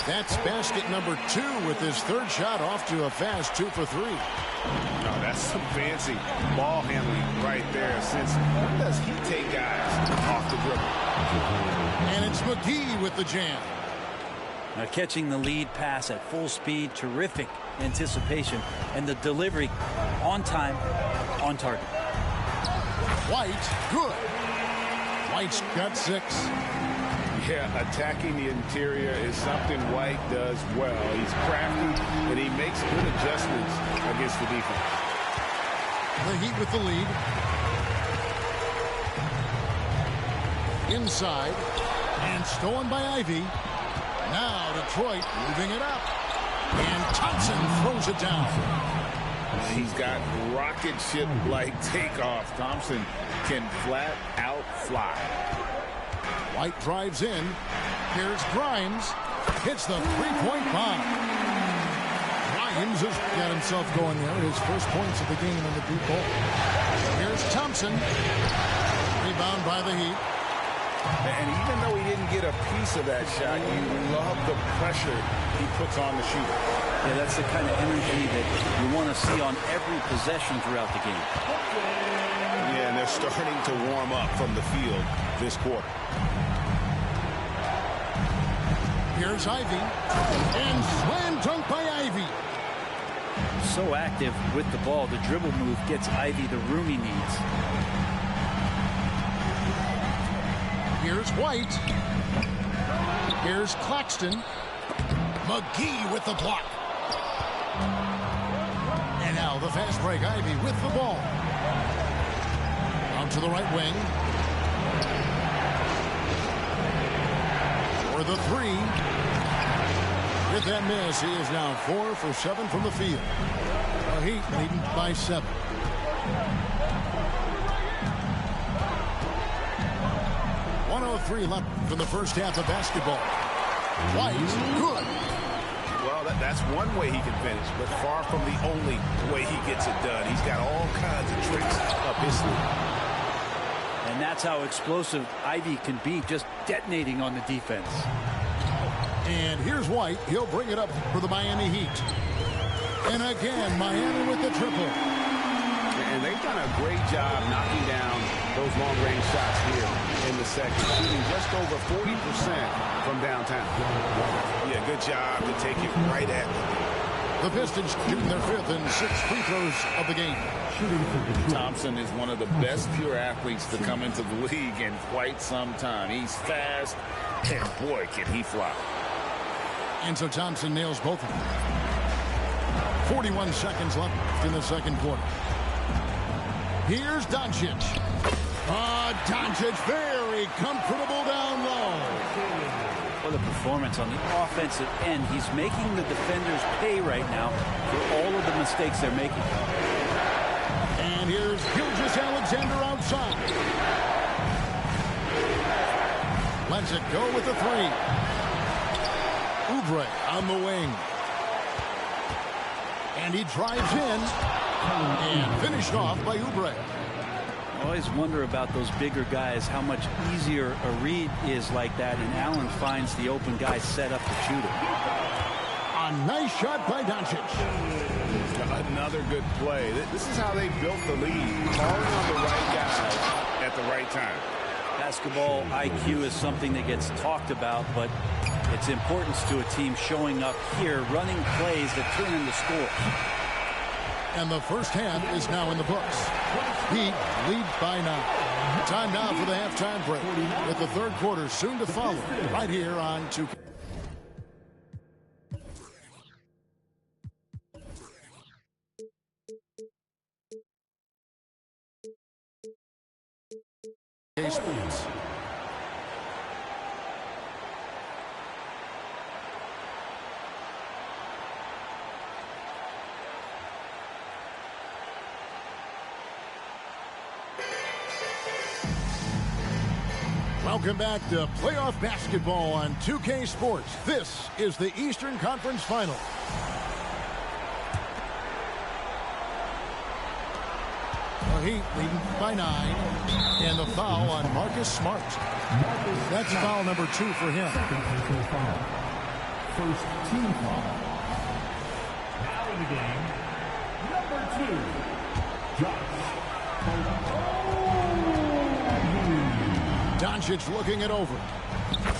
Speaker 8: That's basket number 2 with his third shot off to a fast 2 for 3.
Speaker 9: Oh, that's some fancy ball handling right there. Since when does he take guys off the dribble?
Speaker 8: And it's McGee with the jam.
Speaker 4: Now catching the lead pass at full speed, terrific anticipation, and the delivery on time, on target.
Speaker 8: White, good. White's got 6.
Speaker 9: Yeah, attacking the interior is something White does well. He's crafty, and he makes good adjustments against the defense.
Speaker 8: The Heat with the lead. Inside. And stolen by Ivy. Now Detroit moving it up. And Thompson throws it down.
Speaker 9: He's got rocket ship-like takeoff. Thompson can flat out fly.
Speaker 8: White drives in. Here's Grimes. hits the three-point bomb. Williams has got himself going there. His first points of the game in the deep ball. Here's Thompson. Rebound by the Heat.
Speaker 9: And even though he didn't get a piece of that shot, you love the pressure he puts on the shooter.
Speaker 4: Yeah, that's the kind of energy that you want to see on every possession throughout the game.
Speaker 9: Yeah, and they're starting to warm up from the field this quarter.
Speaker 8: Here's Ivy. And slam dunk by Ivy.
Speaker 4: So active with the ball, the dribble move gets Ivy the room he needs.
Speaker 8: Here's White. Here's Claxton. McGee with the block. And now the fast break. Ivy with the ball. Out to the right wing. For the three. With that miss, he is now 4 for 7 from the field. The Heat leading by 7. .103 left from the first half of basketball. White, good.
Speaker 9: Well, that's one way he can finish, but far from the only way he gets it done. He's got all kinds of tricks up his sleeve.
Speaker 4: And that's how explosive Ivy can be, just detonating on the defense.
Speaker 8: And here's White. He'll bring it up for the Miami Heat. And again, Miami with the triple.
Speaker 9: And they've done a great job knocking down those long-range shots here in the second, shooting just over 40% from downtown. Yeah, good job to take it right at them.
Speaker 8: The Pistons shooting their 5th and 6th free throws of the game.
Speaker 9: Thompson is one of the best pure athletes to come into the league in quite some time. He's fast, and boy, can he fly.
Speaker 8: And so Thompson nails both of them. 41 seconds left in the second quarter. Here's Doncic. Doncic very comfortable down low.
Speaker 4: What a performance on the offensive end. He's making the defenders pay right now for all of the mistakes they're making.
Speaker 8: And here's Gilgeous-Alexander outside. Lets it go with the three. Oubre on the wing. And he drives in. And finished off by Oubre.
Speaker 4: I always wonder about those bigger guys, how much easier a read is like that, and Allen finds the open guy set up to shoot it.
Speaker 8: A nice shot by Doncic.
Speaker 9: Another good play. This is how they built the lead, calling on the right guy at the right time.
Speaker 4: Basketball IQ is something that gets talked about, but its importance to a team showing up here, running plays that turn into scores.
Speaker 8: And the first half is now in the books. Heat lead by 9. Time now for the halftime break, with the third quarter soon to follow, right here on 2K. Sports. Welcome back to playoff basketball on 2K Sports. This is the Eastern Conference Final. The Heat leading by 9. And the foul on Marcus Smart. That's foul number 2 for him.
Speaker 5: First team foul. Now in the game, number 2, Josh.
Speaker 8: Doncic looking it over.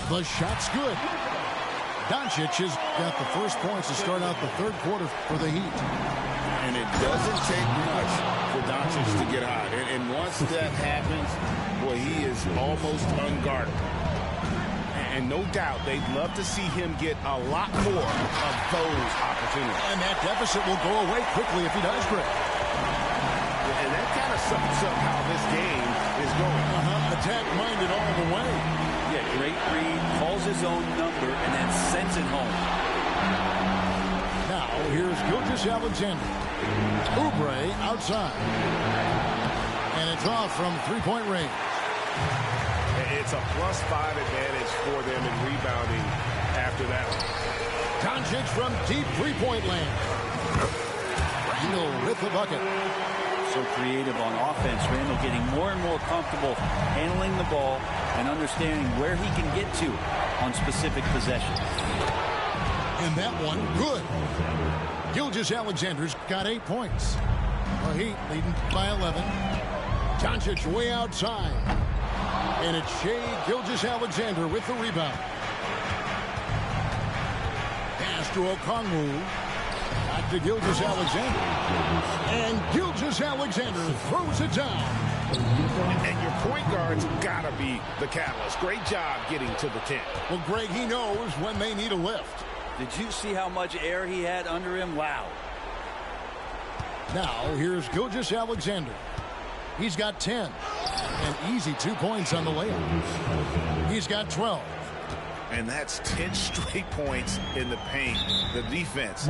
Speaker 8: The shot's good. Doncic has got the first points to start out the third quarter for the Heat.
Speaker 9: And it doesn't take much for Doncic to get hot. And once that happens, boy, he is almost unguardable. And no doubt they'd love to see him get a lot more of those opportunities.
Speaker 8: And that deficit will go away quickly if he does, Greg.
Speaker 9: And that kind of sums up how this game is going.
Speaker 8: Attack-minded all the way.
Speaker 4: Yeah, great read, calls his own number, and then sends it home.
Speaker 8: Now, here's Gilgeous-Alexander. Oubre outside. And it's off from three-point range.
Speaker 9: It's a +5 advantage for them in rebounding after
Speaker 10: after that.
Speaker 8: Doncic from deep three-point land. Randall with the bucket.
Speaker 4: So creative on offense. Randall getting more and more comfortable handling the ball and understanding where he can get to on specific possessions.
Speaker 8: And that one, good. Gilgeous-Alexander's got 8 points. The Heat leading by 11. Doncic way outside. And it's Shai Gilgeous-Alexander with the rebound. Pass to Okongwu. Back to Gilgeous-Alexander. And Gilgeous-Alexander throws it down.
Speaker 9: And your point guard's got to be the catalyst. Great job getting to the 10.
Speaker 8: Well, Greg, he knows when they need a lift.
Speaker 4: Did you see how much air he had under him? Wow.
Speaker 8: Now, here's Gilgeous-Alexander. He's got 10. An easy 2 points on the layup. He's got 12.
Speaker 9: And that's 10 straight points in the paint. The defense,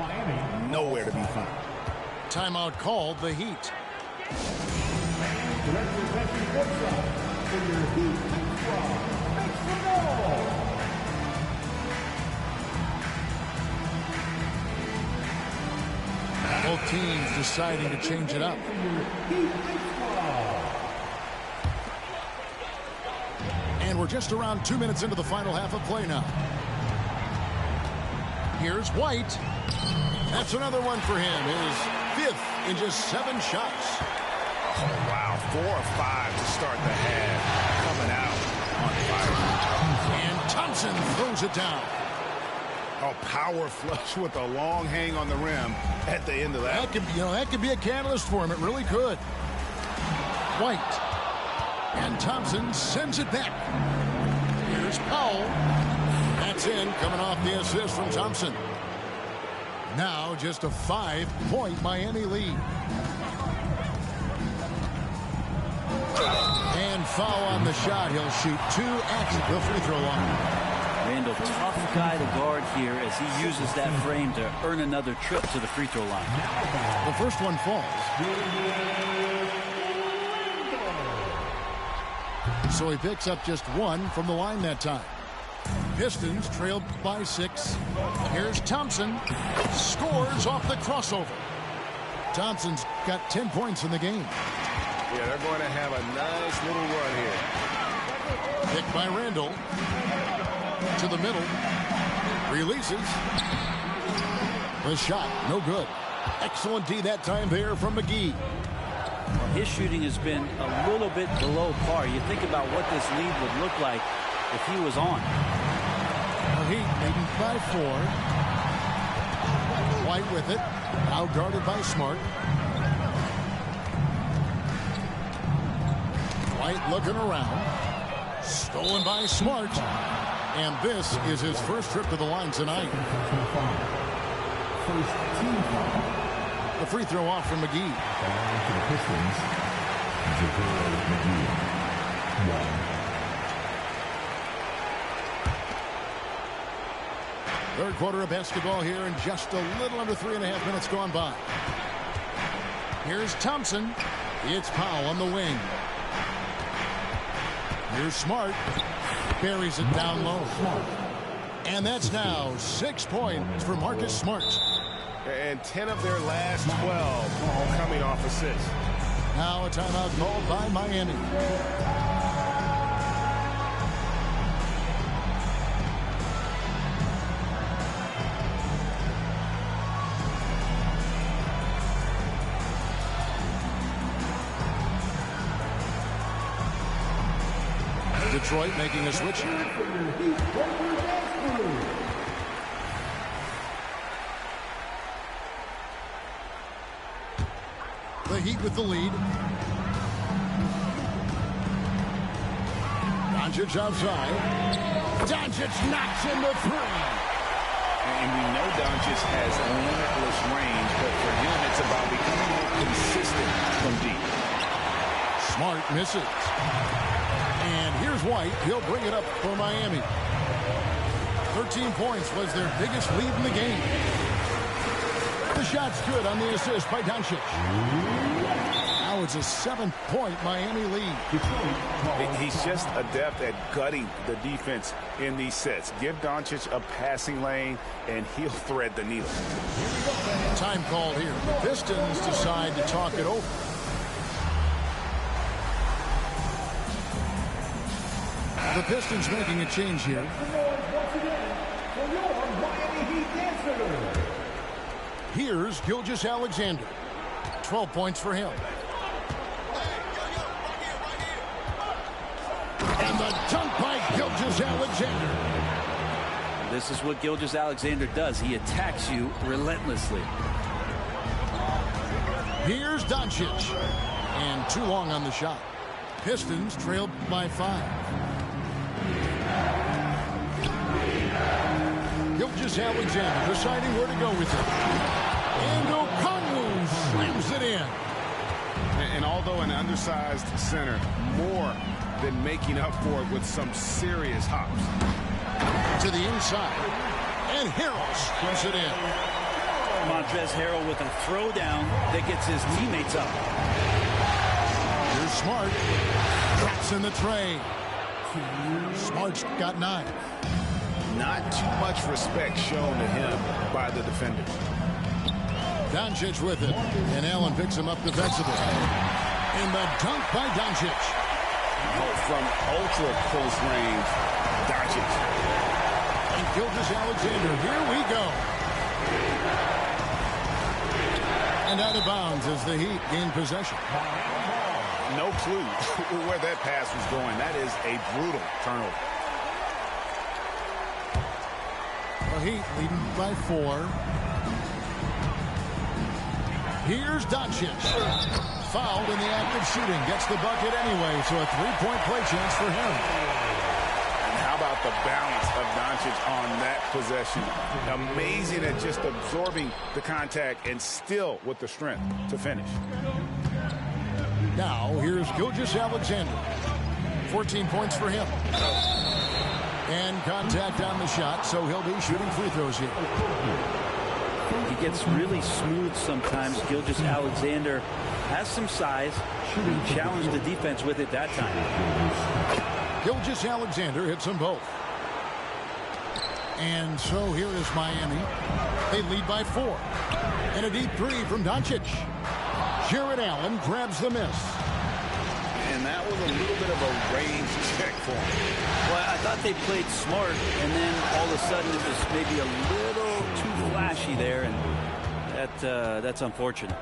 Speaker 9: nowhere to be found.
Speaker 8: Timeout called, the Heat. Both teams deciding to change it up. And we're just around 2 minutes into the final half of play now. Here's White. That's another one for him. His 5th in just 7 shots.
Speaker 9: Oh, wow. 4 or 5 to start the half. Coming out on fire.
Speaker 8: And Thompson throws it down.
Speaker 9: A power flush with a long hang on the rim at the end of that.
Speaker 8: That could be a catalyst for him. It really could. White. And Thompson sends it back. Here's Powell. That's in, coming off the assist from Thompson. Now just a 5-point Miami lead. And foul on the shot. He'll shoot 2 at the free throw line.
Speaker 4: Randall, tough guy to guard here as he uses that frame to earn another trip to the free throw line.
Speaker 8: The first one falls. So he picks up just 1 from the line that time. Pistons trailed by 6. Here's Thompson. Scores off the crossover. Thompson's got 10 points in the game.
Speaker 10: Yeah, they're going to have a nice little run here.
Speaker 8: Picked by Randall. To the middle. Releases. The shot, no good. Excellent D that time there from McGee.
Speaker 4: Well, his shooting has been a little bit below par. You think about what this lead would look like if he was on.
Speaker 8: The Heat leading by 4. White with it. Out guarded by Smart. White looking around. Stolen by Smart. And this is his first trip to the line tonight. The free throw off from McGee. Third quarter of basketball here, and just a little under 3.5 minutes gone by. Here's Thompson. It's Powell on the wing. Here's Smart. Buries it down low. And that's now 6 points for Marcus Smart.
Speaker 10: And 10 of their last 12 coming off assists.
Speaker 8: Now a timeout called by Miami. Detroit making a switch. The Heat with the lead. Doncic outside. Doncic knocks in the 3.
Speaker 9: And we know Doncic has limitless range, but for him it's about becoming more consistent from deep.
Speaker 8: Smart misses. And here's White. He'll bring it up for Miami. 13 points was their biggest lead in the game. The shot's good on the assist by Doncic. Now Now it's a 7-point Miami lead.
Speaker 9: He's just adept at gutting the defense in these sets. Give Doncic a passing lane, and he'll thread the needle.
Speaker 8: Time called here. The Pistons decide to talk it over. The Pistons making a change here. Here's Gilgeous-Alexander. 12 points for him. And the dunk by Gilgeous-Alexander.
Speaker 4: This is what Gilgeous-Alexander does. He attacks you relentlessly.
Speaker 8: Here's Doncic. And too long on the shot. Pistons trailed by 5. Gilgeous-Alexander deciding where to go with it. And Okongwu slams it in.
Speaker 9: And although an undersized center, more than making up for it with some serious hops.
Speaker 8: To the inside. And Harrell screws it in.
Speaker 4: Montrezl Harrell with a throwdown that gets his teammates up.
Speaker 8: Here's Smart. Drops in the tray. Smart's got 9.
Speaker 9: Not too much respect shown to him by the defenders.
Speaker 8: Doncic with it. And Allen picks him up defensively. And the dunk by Doncic.
Speaker 9: From ultra close range, Doncic.
Speaker 8: And Gilgeous-Alexander. Here we go. And out of bounds as the Heat gain possession.
Speaker 9: No clue where that pass was going. That is a brutal turnover.
Speaker 8: The Heat leading by 4. Here's Doncic. Fouled in the act of shooting. Gets the bucket anyway, so a 3-point play chance for him.
Speaker 9: And how about the balance of Doncic on that possession? Amazing at just absorbing the contact and still with the strength to finish.
Speaker 8: Now, here's Gilgeous-Alexander. 14 points for him. And contact on the shot, so he'll be shooting free throws here.
Speaker 4: He gets really smooth sometimes. Gilgeous-Alexander has some size. He challenged the defense with it that time.
Speaker 8: Gilgeous-Alexander hits them both. And so here is Miami. They lead by 4. And a deep 3 from Doncic. Jared Allen grabs the miss.
Speaker 9: And that was a little bit of a range check for him.
Speaker 4: Well, I thought they played smart, and then all of a sudden it was maybe a little too flashy there, and that's unfortunate.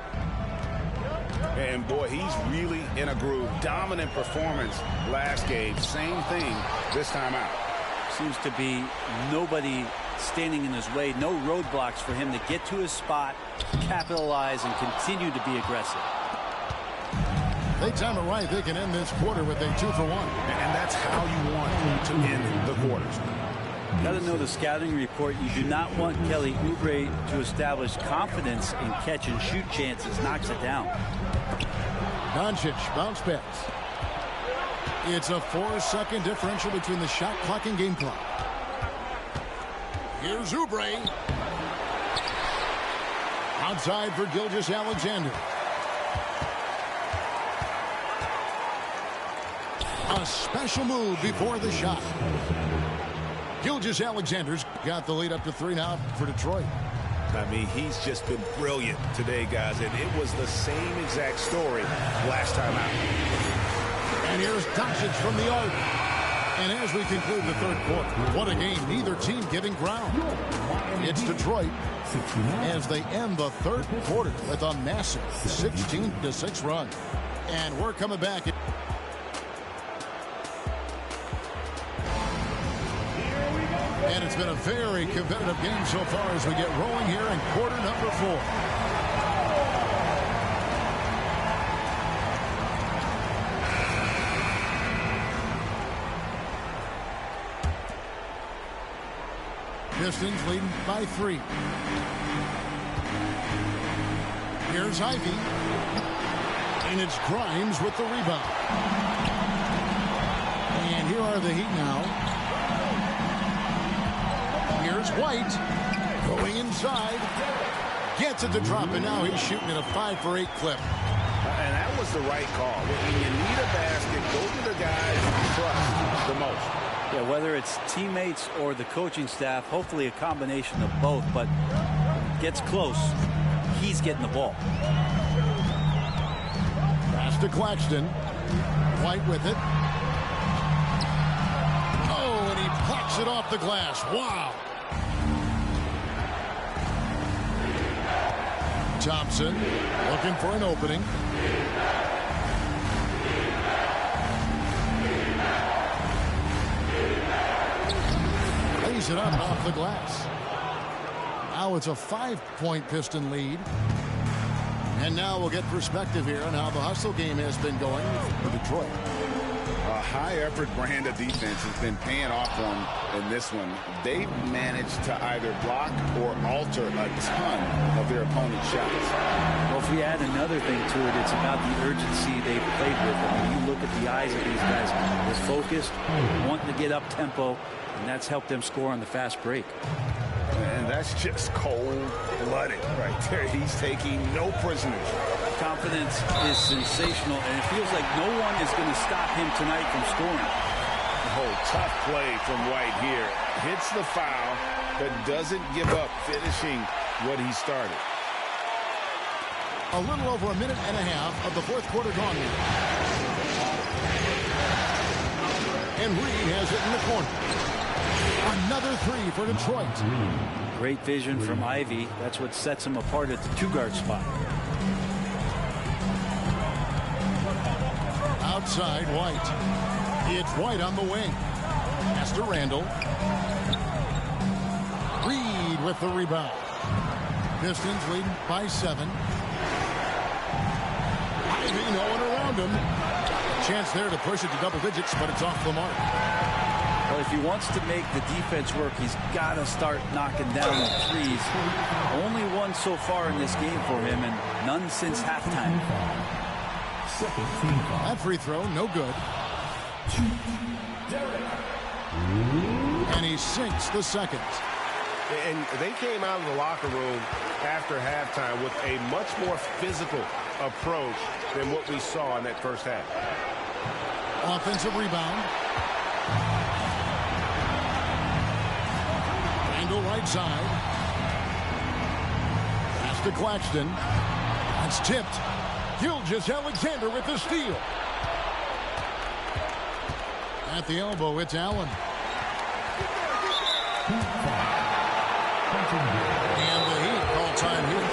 Speaker 9: And boy, he's really in a groove. Dominant performance last game. Same thing this time out.
Speaker 4: Seems to be nobody standing in his way. No roadblocks for him to get to his spot, capitalize, and continue to be aggressive.
Speaker 8: They time it right. They can end this quarter with a 2-for-1.
Speaker 9: And that's how you want to end the quarters.
Speaker 4: Got to know the scouting report. You do not want Kelly Oubre to establish confidence in catch and shoot chances. Knocks it down.
Speaker 8: Doncic bounce pass. It's a 4-second differential between the shot clock and game clock. Here's Oubre. Outside for Gilgeous-Alexander. A special move before the shot. Gilgeous-Alexander's got the lead up to 3 now for Detroit.
Speaker 9: I mean, he's just been brilliant today, guys, and it was the same exact story last time out.
Speaker 8: And here's Doncic from the arc. And as we conclude the third quarter, what a game. Neither team giving ground. It's Detroit as they end the third quarter with a massive 16-6 run. And we're coming back. And it's been a very competitive game so far as we get rolling here in quarter number 4. Pistons leading by 3. Here's Ivy. And it's Grimes with the rebound. And here are the Heat now. Here's White going inside, gets it to drop, and now he's shooting at a 5-for-8 clip.
Speaker 9: And that was the right call. When you need a basket, go to the guys you trust the most.
Speaker 4: Yeah, whether it's teammates or the coaching staff, hopefully a combination of both, but gets close, he's getting the ball.
Speaker 8: Pass to Claxton. White with it. Oh, and he pops it off the glass. Wow. Thompson looking for an opening. Lays it up off the glass. Now it's a 5-point Piston lead. And now we'll get perspective here on how the hustle game has been going for Detroit.
Speaker 9: A high-effort brand of defense has been paying off for them in this one. They've managed to either block or alter a ton of their opponent's shots.
Speaker 4: Well, if we add another thing to it, it's about the urgency they've played with. I mean, you look at the eyes of these guys. They're focused, wanting to get up tempo, and that's helped them score on the fast break.
Speaker 9: And that's just cold-blooded right there. He's taking no prisoners.
Speaker 4: Confidence is sensational, and it feels like no one is going to stop him tonight from scoring.
Speaker 9: Oh, tough play from White here. Hits the foul, but doesn't give up finishing what he started.
Speaker 8: A little over a minute and a half of the fourth quarter gone now. And Reed has it in the corner. Another three for Detroit.
Speaker 4: Great vision from Ivy. That's what sets him apart at the two-guard spot.
Speaker 8: Outside, White. It's White on the wing. Pass to Randall. Reed with the rebound. Pistons leading by 7. Ivy, no one around him. Chance there to push it to double digits, but it's off the mark.
Speaker 4: Well, if he wants to make the defense work, he's got to start knocking down the threes. Only one so far in this game for him, and none since halftime.
Speaker 8: That free throw, no good. And he sinks the second.
Speaker 10: And they came out of the locker room after halftime with a much more physical approach than what we saw in that first half.
Speaker 8: Offensive rebound. Randall right side. Pass to Claxton. That's tipped. Gilgeous-Alexander with the steal. At the elbow, it's Allen. And the Heat call time here.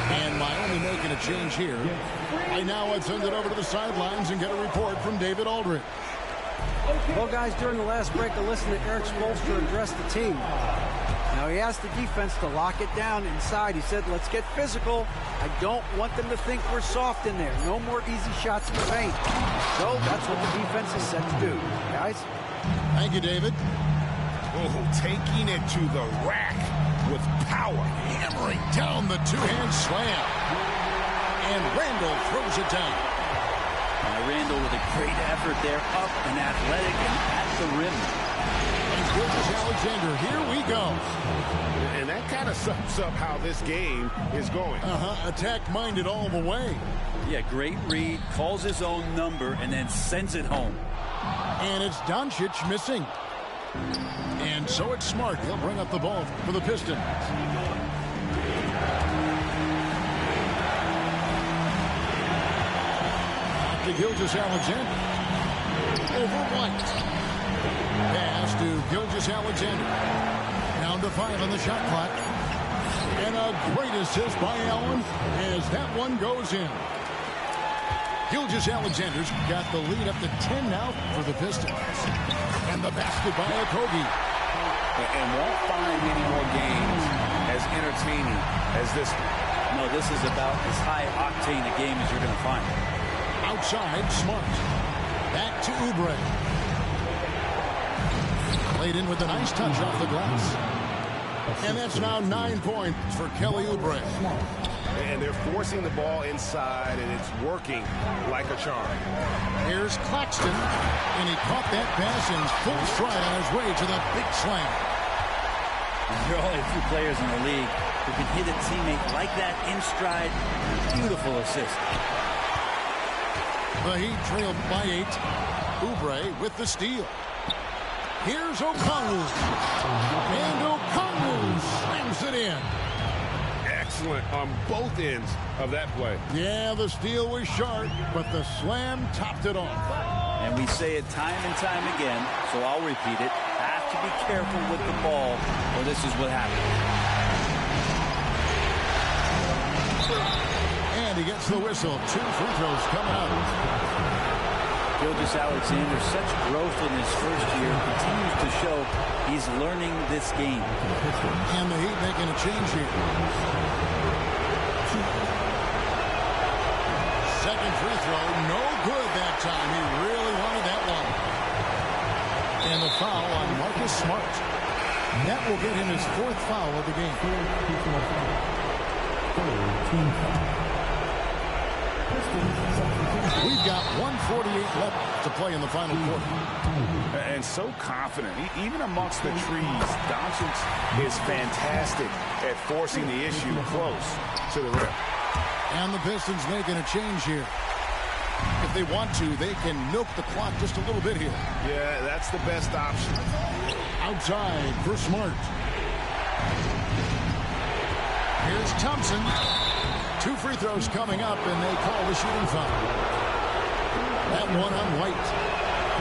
Speaker 8: And Miami making a change here. I now would send it over to the sidelines and get a report from David Aldridge.
Speaker 11: Well, guys, during the last break, I listened to Eric Spoelstra address the team. Now, he asked the defense to lock it down inside. He said, let's get physical. I don't want them to think we're soft in there. No more easy shots in the paint. So that's what the defense is set to do. Guys?
Speaker 8: Thank you, David.
Speaker 9: Oh, taking it to the rack with power.
Speaker 8: Hammering down the two-hand slam. And Randall throws it down.
Speaker 4: Randall with a great effort there, up and athletic and at the rim.
Speaker 8: And Gilgeous-Alexander, here we go.
Speaker 10: And that kind of sums up how this game is going.
Speaker 8: Attack-minded all the way.
Speaker 4: Yeah, great read, calls his own number, and then sends it home.
Speaker 8: And it's Doncic missing. And so it's Smart. He'll bring up the ball for the Pistons. To Gilgeous-Alexander. Over White. Pass to Gilgeous-Alexander. Down to 5 on the shot clock. And a great assist by Allen as that one goes in. Gilgeous-Alexander's got the lead up to 10 now for the Pistons. And the basket by Okogie.
Speaker 9: And won't find many more games as entertaining as this one.
Speaker 4: No, this is about as high-octane a game as you're going to find.
Speaker 8: Outside, Smart. Back to Oubre. Played in with a nice touch off the glass. And that's now 9 points for Kelly Oubre.
Speaker 10: And they're forcing the ball inside, and it's working like a charm.
Speaker 8: Here's Claxton, and he caught that pass in full stride on his way to the big slam.
Speaker 4: There are only a few players in the league who can hit a teammate like that in stride. Beautiful assist.
Speaker 8: The Heat trailed by 8. Oubre with the steal. Here's Okongwu. And Okongwu slams it in.
Speaker 10: Excellent on both ends of that play.
Speaker 8: Yeah, the steal was sharp, but the slam topped it off.
Speaker 4: And we say it time and time again, so I'll repeat it. Have to be careful with the ball, or this is what happens.
Speaker 8: And he gets the whistle. 2 free throws coming up.
Speaker 4: Gilgeous-Alexander, such growth in his first year, continues to show he's learning this game.
Speaker 8: And the Heat making a change here. Second free throw, no good that time. He really wanted that one. And the foul on Marcus Smart. That will get him his 4th foul of the game. We've got 1:48 left to play in the final quarter.
Speaker 9: And so confident. Even amongst the trees, Doncic is fantastic at forcing the issue close to the rim.
Speaker 8: And the Pistons making a change here. If they want to, they can milk the clock just a little bit here.
Speaker 9: Yeah, that's the best option.
Speaker 8: Outside for Smart. Here's Thompson. 2 free throws coming up, and they call the shooting foul. That one on White.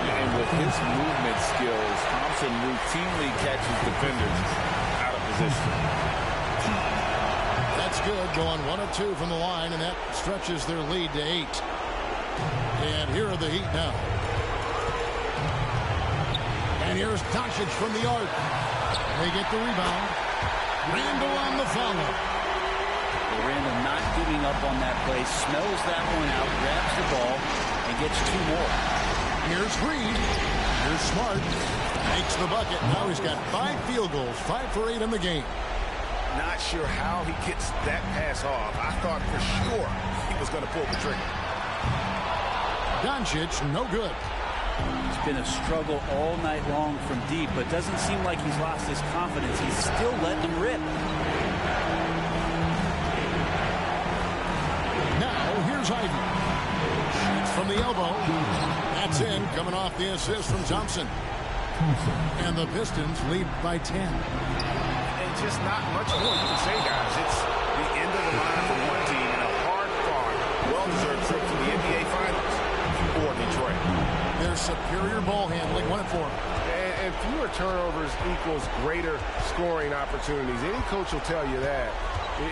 Speaker 9: And with his movement skills, Thompson routinely catches defenders out of position.
Speaker 8: That's good, going 1 of 2 from the line, and that stretches their lead to 8. And here are the Heat now. And here's Doncic from the arc. They get the rebound. Randle on the follow.
Speaker 4: Randle not giving up on that play, smells that one out, grabs the ball, and gets 2 more.
Speaker 8: Here's Reed. Here's Smart. Makes the bucket. Now he's got 5 field goals, 5 for 8 in the game.
Speaker 9: Not sure how he gets that pass off. I thought for sure he was going to pull the trigger.
Speaker 8: Doncic, no good.
Speaker 4: It's been a struggle all night long from deep, but doesn't seem like he's lost his confidence. He's still letting them rip.
Speaker 8: Now, here's Ivy. Shoots from the elbow. That's in, coming off the assist from Thompson. And the Pistons lead by 10.
Speaker 9: And just not much more you can say, guys. It's the end of the line for one team and a hard-fought, well-deserved trip to the NBA Finals for Detroit.
Speaker 8: Their superior ball handling, 1 and 4.
Speaker 10: And fewer turnovers equals greater scoring opportunities. Any coach will tell you that.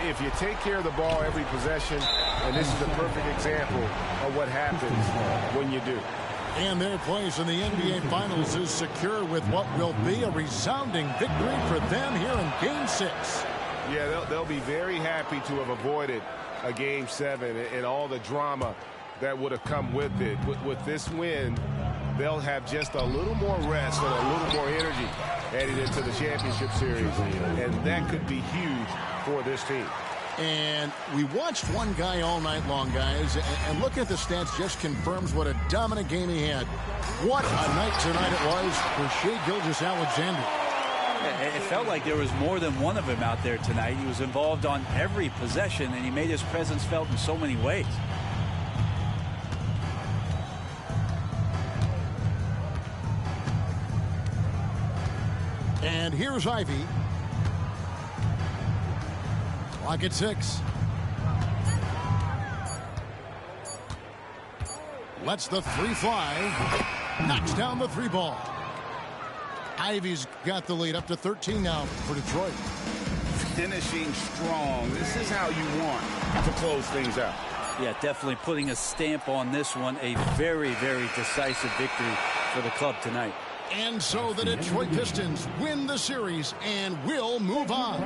Speaker 10: If you take care of the ball every possession, and this is a perfect example of what happens when you do.
Speaker 8: And their place in the NBA Finals is secure with what will be a resounding victory for them here in Game 6.
Speaker 10: Yeah, they'll be very happy to have avoided a Game 7 and all the drama that would have come with it. With this win, they'll have just a little more rest and a little more energy heading into the championship series. And that could be huge for this team.
Speaker 8: And we watched one guy all night long, guys, and looking at the stats just confirms what a dominant game he had. What a night tonight it was for Shai Gilgeous-Alexander.
Speaker 4: It felt like there was more than one of him out there tonight. He was involved on every possession, and he made his presence felt in so many ways.
Speaker 8: And here's Ivy. Clock at 6. Lets the 3 fly. Knocks down the 3 ball. Ivy's got the lead up to 13 now for Detroit.
Speaker 9: Finishing strong. This is how you want to close things out.
Speaker 4: Yeah, definitely putting a stamp on this one. A very, very decisive victory for the club tonight.
Speaker 8: And so the Detroit Pistons win the series and will move on.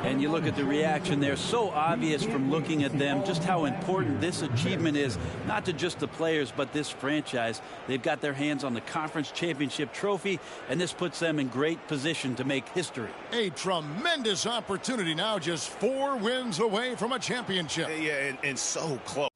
Speaker 4: And you look at the reaction there, so obvious from looking at them just how important this achievement is, not to just the players, but this franchise. They've got their hands on the conference championship trophy, and this puts them in great position to make history.
Speaker 8: A tremendous opportunity now, just 4 wins away from a championship.
Speaker 9: Yeah, and so close.